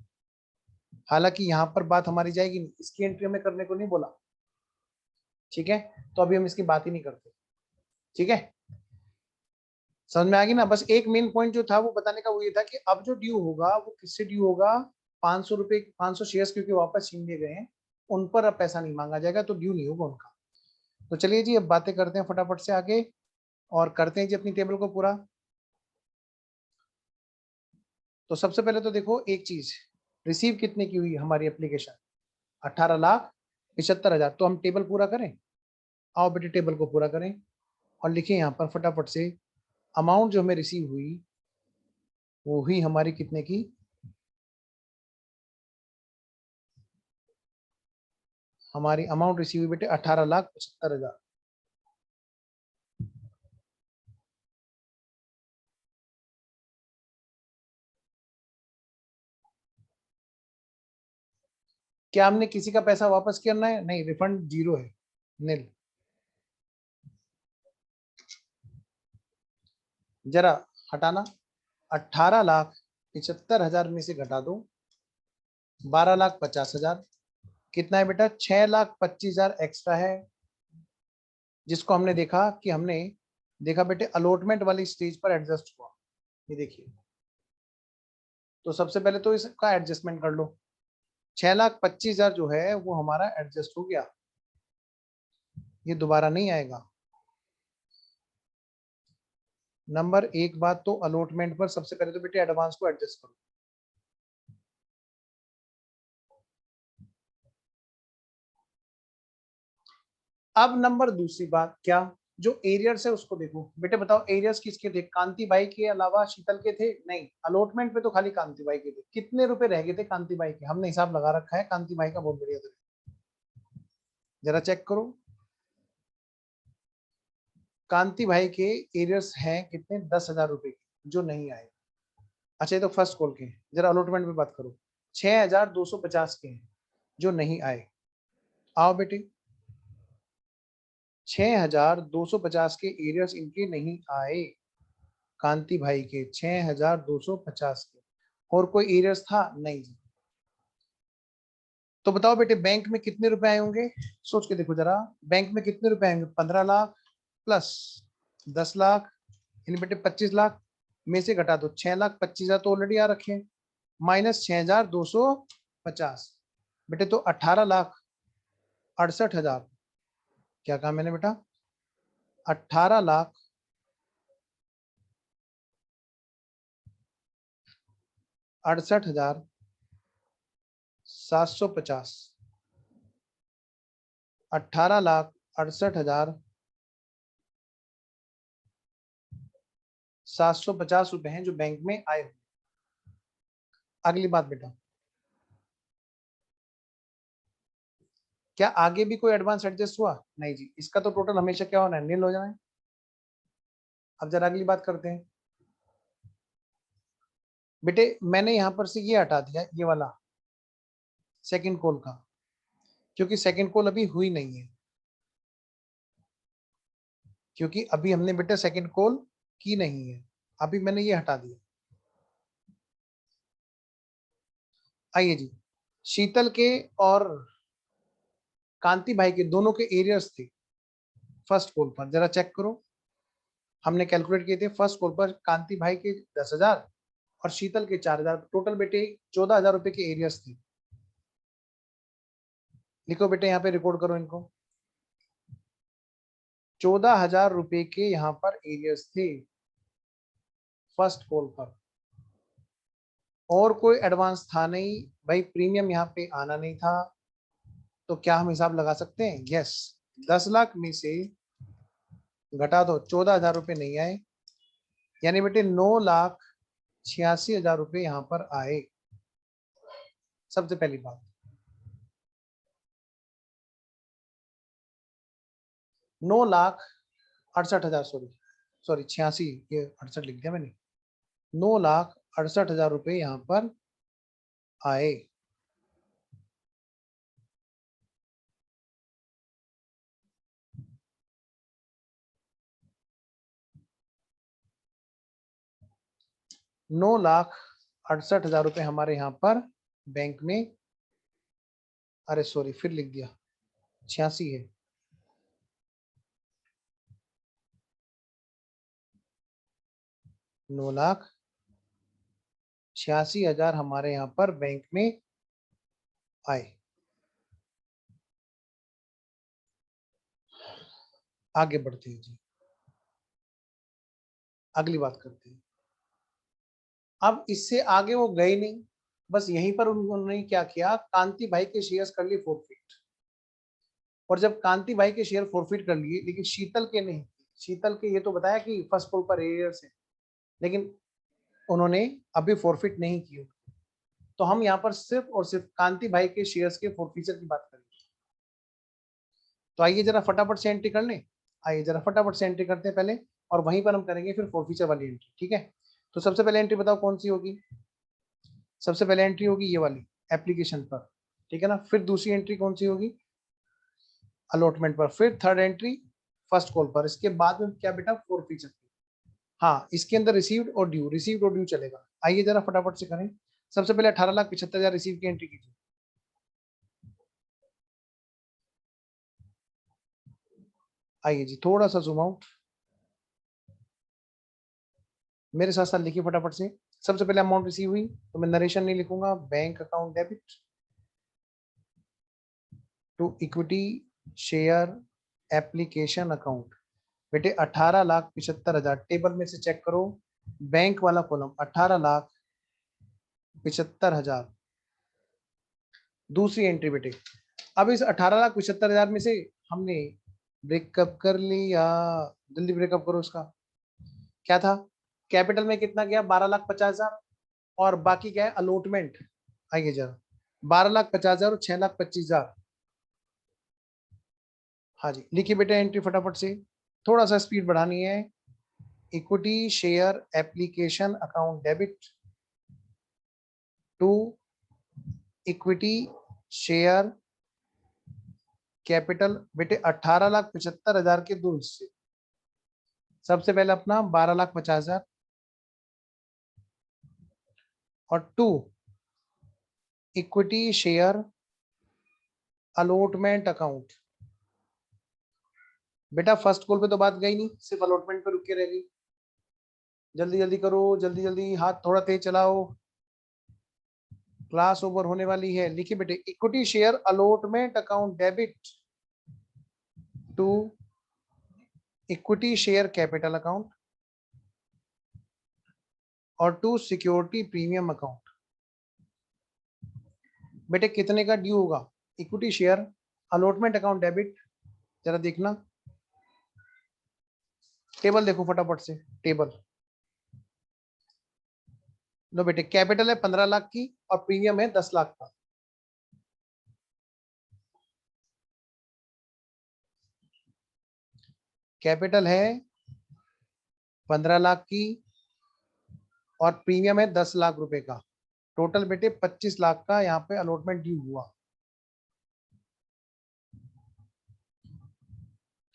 हालांकि यहाँ पर बात हमारी जाएगी नहीं, इसकी एंट्री हमें करने को नहीं बोला, ठीक है। तो अभी हम इसकी बात ही नहीं करते, ठीक है। समझ में आ गई ना? बस एक मेन पॉइंट जो था वो बताने का वो ये था कि अब जो ड्यू होगा वो किससे ड्यू होगा, 500 रुपए, 500 शेयर्स क्योंकि वापस छीन लिए गए हैं, उन पर अब पैसा नहीं मांगा जाएगा, तो ड्यू नहीं होगा उनका। तो चलिए जी, अब बातें करते हैं फटाफट से आगे, और करते हैं जी अपनी टेबल को पूरा। तो सबसे पहले तो देखो एक चीज, रिसीव कितने की हुई हमारी एप्लीकेशन, 18,75,000। तो हम टेबल पूरा करें, आओ बेटे टेबल को पूरा करें, और लिखिए यहाँ पर फटाफट से, अमाउंट जो हमें रिसीव हुई वो हुई हमारी कितने की, हमारी अमाउंट रिसीव हुई बेटे 18,75,000। क्या हमने किसी का पैसा वापस करना है? नहीं, रिफंड जीरो है, नील। जरा हटाना, 18,75,000 में से घटा दो 12,50,000, कितना है बेटा, 6,25,000 एक्स्ट्रा है, जिसको हमने देखा कि हमने देखा बेटे अलॉटमेंट वाली स्टेज पर एडजस्ट हुआ। ये देखिए, तो सबसे पहले तो इसका एडजस्टमेंट कर लो, 6,25,000 जो है वो हमारा एडजस्ट हो गया, ये दोबारा नहीं आएगा। नंबर एक बात तो अलॉटमेंट पर सबसे पहले तो बेटे एडवांस को एडजस्ट करो। अब नंबर दूसरी बात क्या, जो एरियर्स है उसको देखो। बेटे बताओ एरियर्स किसके थे, कांति भाई के अलावा शीतल के थे? नहीं, अलॉटमेंट पे तो खाली कांति भाई के थे। कितने रुपए रह गए थे कांति भाई के? हमने हिसाब लगा रखा है कांति भाई का, बहुत बढ़िया था। जरा चेक करो, कांति भाई के एरियर्स हैं कितने, 10,000 रुपए के जो नहीं आए। अच्छा ये तो फर्स्ट कॉल के, जरा अलॉटमेंट पे बात करो। 6,250 के हैं जो नहीं आए। आओ बेटे, 6,250 के एरियर्स इनके नहीं आए, कांति भाई के 6,250 के। और कोई एरियर्स था? नहीं जी। तो बताओ बेटे बैंक में कितने रुपए आए होंगे, सोच के देखो जरा। बैंक में कितने रुपए आएंगे, 15 लाख प्लस 10 लाख, यानी बेटे 25 लाख में से घटा दो 6,25,000 तो ऑलरेडी आ रखे हैं, माइनस 6,250, बेटे तो 18,68,000। क्या कहा मैंने बेटा, 18,68,750, 18,68,750 रुपए हैं जो बैंक में आए हुए। अगली बात बेटा, क्या आगे भी कोई एडवांस एडजस्ट हुआ? नहीं जी, इसका तो टोटल हमेशा क्या होना है, नील हो जाना है। अब जरा अगली बात करते हैं बेटे, मैंने यहां पर से ये हटा दिया, ये वाला सेकंड कॉल का, क्योंकि सेकंड कॉल अभी हुई नहीं है, क्योंकि अभी हमने बेटा सेकंड कॉल की नहीं है, अभी मैंने ये हटा दिया। आइए जी, शीतल के और कांति भाई के दोनों के एरियर्स थे फर्स्ट कॉल पर, जरा चेक करो। हमने कैलकुलेट किए थे फर्स्ट कॉल पर कांति भाई के 10,000 और शीतल के 4,000, टोटल बेटे 14,000 रुपए के एरियर्स थे। लिखो बेटे यहाँ पे, रिकॉर्ड करो इनको, 14,000 रुपए के यहाँ पर एरियर्स थे फर्स्ट कॉल पर, और कोई एडवांस था नहीं भाई, प्रीमियम यहाँ पे आना नहीं था। तो क्या हम हिसाब लगा सकते हैं? यस, 10 लाख में से घटा दो 14,000 रुपए नहीं आए, यानी बेटे 9,86,000 रुपए यहाँ पर आए। सबसे पहली बात, 9,68,000, सॉरी सॉरी 86, ये 68 लिख दिया मैंने, 9,68,000 रुपए यहाँ पर आए। नौ लाख 68,000 रुपए हमारे यहाँ पर बैंक में, अरे सॉरी फिर लिख दिया, 86 है, 9,86,000 हमारे यहाँ पर बैंक में आए। आगे बढ़ते हैं जी, अगली बात करते हैं। अब इससे आगे वो गए नहीं, बस यहीं पर उन्होंने क्या किया, कांति भाई के शेयर्स कर लिए फॉरफिट। और जब कांति भाई के शेयर फॉरफिट कर लिए, लेकिन शीतल के नहीं, शीतल के ये तो बताया कि फर्स्ट कॉल पर एरियर्स है, लेकिन उन्होंने अभी फॉरफिट नहीं की। तो हम यहाँ पर सिर्फ और सिर्फ कांति भाई के शेयर्स के फॉरफीचर की बात करेंगे। तो आइए जरा फटाफट से एंट्री कर लें, आइए जरा फटाफट से एंट्री करते हैं पहले, और वहीं पर हम करेंगे फिर फॉरफीचर वाली एंट्री, ठीक है। तो सबसे पहले एंट्री बताओ कौन सी होगी, सबसे पहले एंट्री होगी ये वाली एप्लीकेशन पर, ठीक है ना। फिर दूसरी एंट्री कौन सी होगी, अलॉटमेंट पर। फिर थर्ड एंट्री फर्स्ट कॉल पर। इसके बाद में क्या बेटा, फॉरफीचर। हाँ, इसके अंदर रिसीव्ड और ड्यू, रिसीव्ड और ड्यू चलेगा। आइए जरा फटाफट से करें। सबसे पहले 18,75,000 रिसीव की एंट्री कीजिए। आइए जी, थोड़ा सा जूम आउट, मेरे साथ साथ लिखिए फटाफट से। सबसे पहले अमाउंट रिसीव हुई, तो मैं नरेशन नहीं लिखूंगा, bank account debit to equity share application account. बेटे 18,75,000 टेबल में से चेक करो, बैंक वाला कॉलम 18,75,000। दूसरी एंट्री बेटे, अब इस 18,75,000 में से हमने ब्रेकअप कर लिया, जल्दी ब्रेकअप करो उसका। क्या था, कैपिटल में कितना गया 12,50,000 और बाकी क्या है अलॉटमेंट। आइए जरा 12,50,000 और 6,25,000। हाँ जी लिखिए बेटा एंट्री फटाफट से, थोड़ा सा स्पीड बढ़ानी है। Equity share application account debit to equity share capital. बेटे 18,75,000 के दो हिस्से, सबसे पहले अपना 12,50,000 और to equity share allotment account. बेटा फर्स्ट कॉल पे तो बात गई नहीं, सिर्फ अलॉटमेंट पे रुक के रह गई। जल्दी जल्दी करो, जल्दी जल्दी, हाथ थोड़ा तेज चलाओ, क्लास ओवर होने वाली है। लिखिए बेटे equity share allotment account debit to equity share capital account और टू सिक्योरिटी प्रीमियम अकाउंट। बेटे कितने का ड्यू होगा, equity share allotment account debit, जरा देखना टेबल देखो फटाफट से, टेबल लो बेटे। कैपिटल है 15 लाख की और प्रीमियम है 10 लाख का। कैपिटल है 15 लाख की और प्रीमियम है 10 लाख रुपए का। टोटल बेटे 25 लाख का यहाँ पे अलॉटमेंट ड्यू हुआ।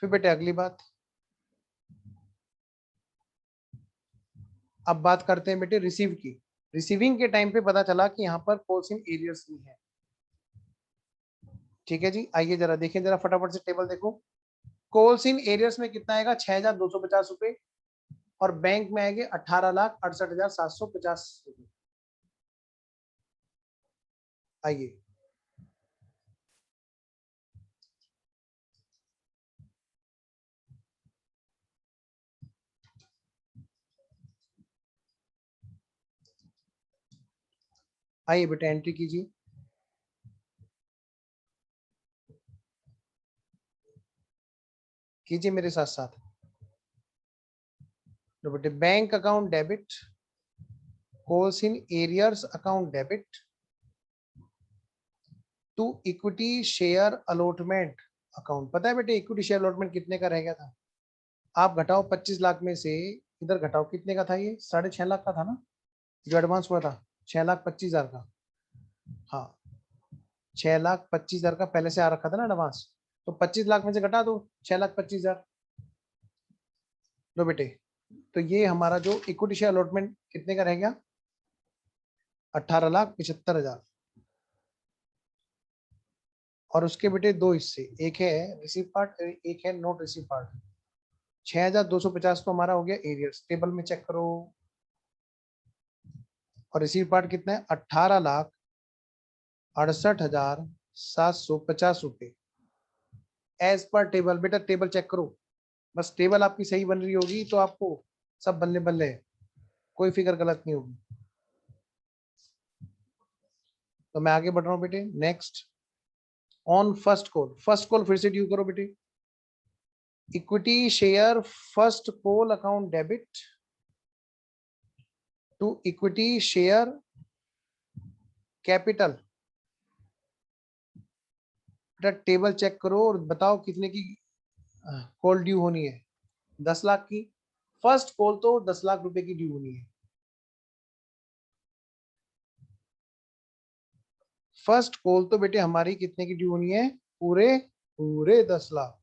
फिर बेटे अगली बात, अब बात करते हैं बेटे रिसीव की। रिसीविंग के टाइम पे पता चला कि यहाँ पर कॉल्स इन एरियर्स भी है। ठीक है जी, आइए जरा देखें, जरा फटाफट से टेबल देखो। कॉल्स इन एरियर्स में कितना आएगा 6,250 रुपए और बैंक में आएंगे 18,68,750 रुपए। आइए आइए बेटा एंट्री कीजिए। कीजिए मेरे साथ साथ। तो बेटे bank account debit, calls in arrears account debit to equity share allotment account. पता है बेटे इक्विटी शेयर अलॉटमेंट कितने का रह गया था, आप घटाओ 25 लाख में से, इधर घटाओ कितने का था, ये 6.5 लाख का था ना जो एडवांस हुआ था, 6,25,000 का। हाँ 6,25,000 का पहले से आ रखा था ना एडवांस, तो 25 लाख में से घटा दो 6,25,000। लो बेटे, तो ये हमारा जो इक्विटी शेयर अलॉटमेंट कितने का रह गया 18,75,000। और उसके बेटे दो हिस्से, एक है रिसीव पार्ट, एक है नॉट रिसीव पार्ट। 6,250 तो हमारा हो गया एरियर्स, टेबल में चेक करो। और रिसीव पार्ट कितना है 18,68,750 रुपए एज पर टेबल। बेटा टेबल चेक करो, बस टेबल आपकी सही बन रही होगी तो आपको सब बल्ले बल्ले है, कोई फिगर गलत नहीं होगी। तो मैं आगे बढ़ रहा हूँ बेटे। Next on first call, first call फिर से ड्यू करो बेटे। Equity share first call account debit to equity share capital. बेटा टेबल चेक करो और बताओ कितने की कॉल ड्यू होनी है, 10 लाख की। फर्स्ट कॉल तो 10 लाख रुपए की ड्यू होनी है। फर्स्ट कॉल तो बेटे हमारी कितने की ड्यू होनी है, पूरे पूरे 10 लाख।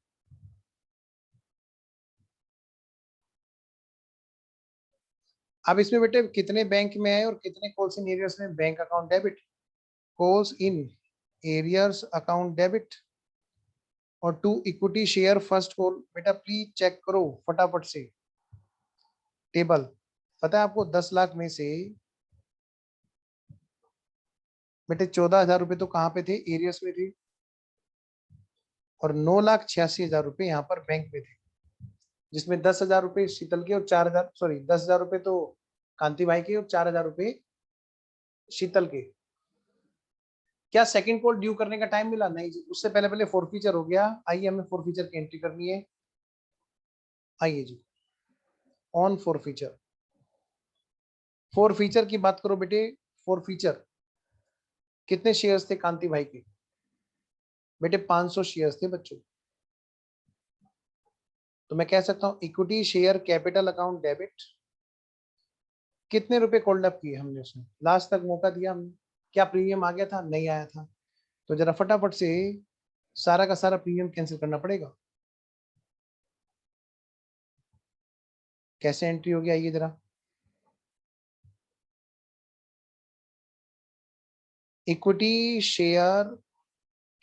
अब इसमें बेटे कितने बैंक में है और कितने कॉल्स इन एरियर्स में, bank account debit, calls in arrears account debit और to equity share first call. बेटा प्लीज चेक करो फटाफट से टेबल। पता है आपको 10 लाख में से बेटे 14,000 रुपए तो कहाँ पे थे, एरियर्स में थे। और 9,86,000 रुपए यहाँ पर बैंक में थे, जिसमें 10,000 रुपए शीतल के और 4,000 सॉरी 10,000 रुपए तो कांति भाई के और 4,000 रुपए शीतल के। क्या सेकंड कॉल ड्यू करने का टाइम मिला? नहीं जी, उससे पहले पहले फोरफीचर हो गया। आइए हमें फोरफीचर की एंट्री करनी है। आइए जी, ऑन फोरफीचर। फोरफीचर की बात करो बेटे। फोरफीचर कितने शेयर्स थे कांति भाई के? बेटे 500 शेयर्स थे बच्चों। तो मैं कह सकता हूं equity share capital account debit. कितने रुपए कोल्ड अप किए हमने उसमें? लास्ट तक मौका दिया हमने। क्या प्रीमियम आ गया था? नहीं आया था। तो जरा फटाफट से सारा का सारा प्रीमियम कैंसिल करना पड़ेगा। कैसे एंट्री होगी? आइए जरा। Equity share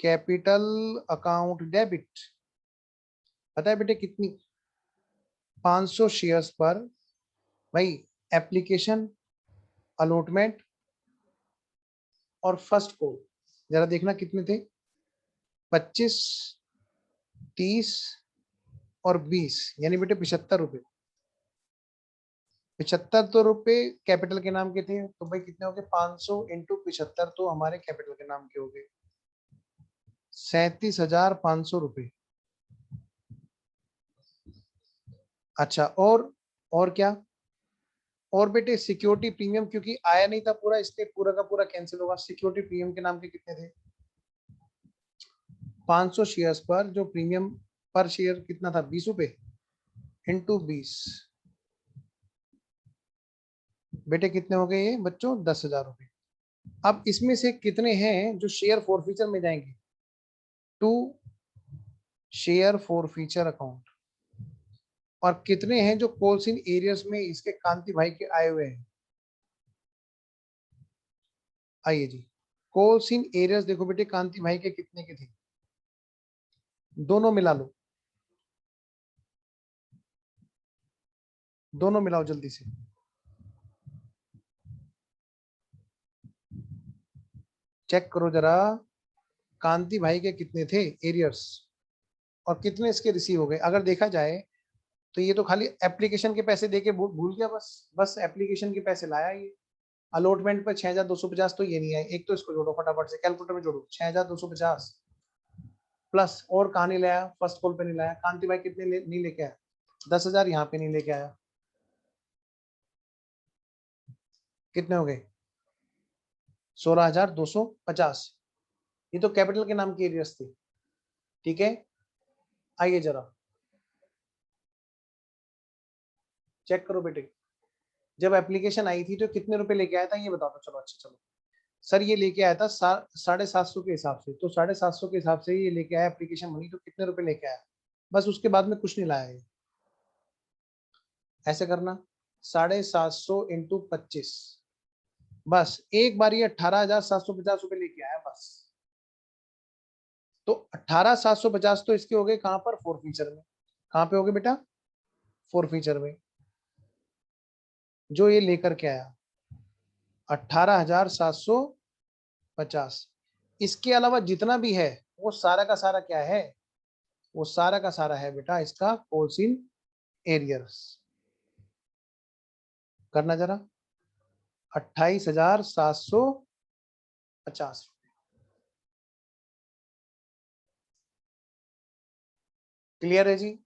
capital account debit. पता है बेटे कितनी? 500 शेयर्स पर भाई एप्लीकेशन, अलॉटमेंट और फर्स्ट कॉल। जरा देखना कितने थे? 25, 30 और 20, यानी बेटे 75 रुपए। 75 तो रुपए कैपिटल के नाम के थे, तो भाई कितने हो गए? 500 इंटू 75 तो हमारे कैपिटल के नाम के हो गए 37,500 रुपए। अच्छा, और क्या? और बेटे सिक्योरिटी प्रीमियम क्योंकि आया नहीं था पूरा, इसलिए पूरा का पूरा कैंसिल होगा। सिक्योरिटी प्रीमियम के नाम के कितने थे? 500 शेयर्स पर जो प्रीमियम पर शेयर कितना था? 20 रुपए इंटू 20। बेटे कितने हो गए ये बच्चों? 10,000 रुपए। अब इसमें से कितने हैं जो शेयर फॉरफीचर में जाएंगे? To share forfeiture account. और कितने हैं जो कॉल्स इन एरियर्स में इसके कांति भाई के आए हुए हैं? आइए जी, कॉल्स इन एरियर्स देखो बेटे, कांति भाई के कितने के थे? दोनों मिला लो, दोनों मिलाओ जल्दी से। चेक करो जरा, कांति भाई के कितने थे एरियर्स और कितने इसके रिसीव हो गए। अगर देखा जाए तो ये तो खाली एप्लीकेशन के पैसे देके भूल गया, बस बस एप्लीकेशन के पैसे लाया ये। अलॉटमेंट पर 6,250 तो ये नहीं है। एक तो इसको जोड़ो फटाफट से, कैलकुलेटर में जोड़ो। 6,250 प्लस और कहा नहीं लाया? फर्स्ट कॉल पे नहीं लाया। कांति भाई कितने नहीं लेके आया? 10,000 यहाँ पे नहीं लेके आया। कितने हो गए? 16,250। ये तो कैपिटल के नाम की एरियर्स थी, ठीक है। आइए जरा चेक करो बेटे, जब एप्लीकेशन आई थी तो कितने रुपए लेके आया था ये बता दो। चलो अच्छा, चलो सर ये लेके आया था 750 के हिसाब से। तो 750 के हिसाब से ये लेके आया एप्लीकेशन मनी, तो कितने रुपए लेके आया? बस उसके बाद में कुछ नहीं लाया ये। ऐसे करना, 750 इंटू 25, बस एक बार ये 18,750 रुपए लेके आया बस। तो 18,750 तो इसके हो गए कहां पर? फोर फीचर में। कहां पे हो गए बेटा? फोर फीचर में। जो ये लेकर के आया 18,750। इसके अलावा जितना भी है वो सारा का सारा क्या है? वो सारा का सारा है बेटा इसका कॉल्स इन एरियर्स। करना जरा, 28,750। क्लियर है जी?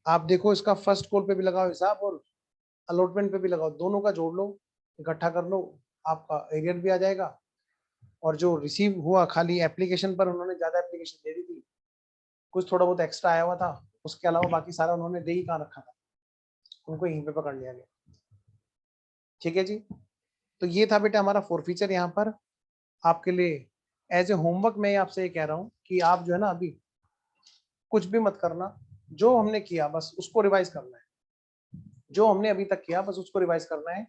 आप देखो इसका फर्स्ट कॉल पे भी लगाओ हिसाब और अलॉटमेंट पे भी लगाओ, दोनों का जोड़ लो, इकट्ठा कर लो, आपका एरियर भी आ जाएगा। और जो रिसीव हुआ खाली एप्लीकेशन पर, उन्होंने ज्यादा एप्लीकेशन दे दी थी, कुछ थोड़ा बहुत एक्स्ट्रा आया हुआ था, उसके अलावा बाकी सारा उन्होंने दे ही कहाँ रखा था, उनको यहीं पे पकड़ लिया गया। ठीक है जी, तो ये था बेटा हमारा फोर फीचर यहाँ पर आपके लिए एज ए होमवर्क। मैं आपसे ये कह रहा हूँ कि आप जो है ना अभी कुछ भी मत करना, जो हमने किया बस उसको रिवाइज करना है। जो हमने अभी तक किया बस उसको रिवाइज करना है,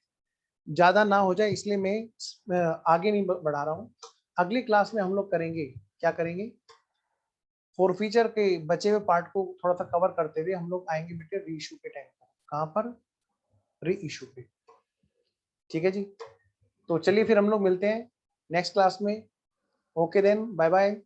ज्यादा ना हो जाए, इसलिए मैं आगे नहीं बढ़ा रहा हूँ। अगली क्लास में हम लोग करेंगे, क्या करेंगे? फोर फीचर के बचे हुए पार्ट को थोड़ा सा कवर करते हुए हम लोग आएंगे बेटे री इशू के टाइम पर। कहाँ पर? री इशू पे। ठीक है जी, तो चलिए फिर हम लोग मिलते हैं नेक्स्ट क्लास में। Okay then, bye bye.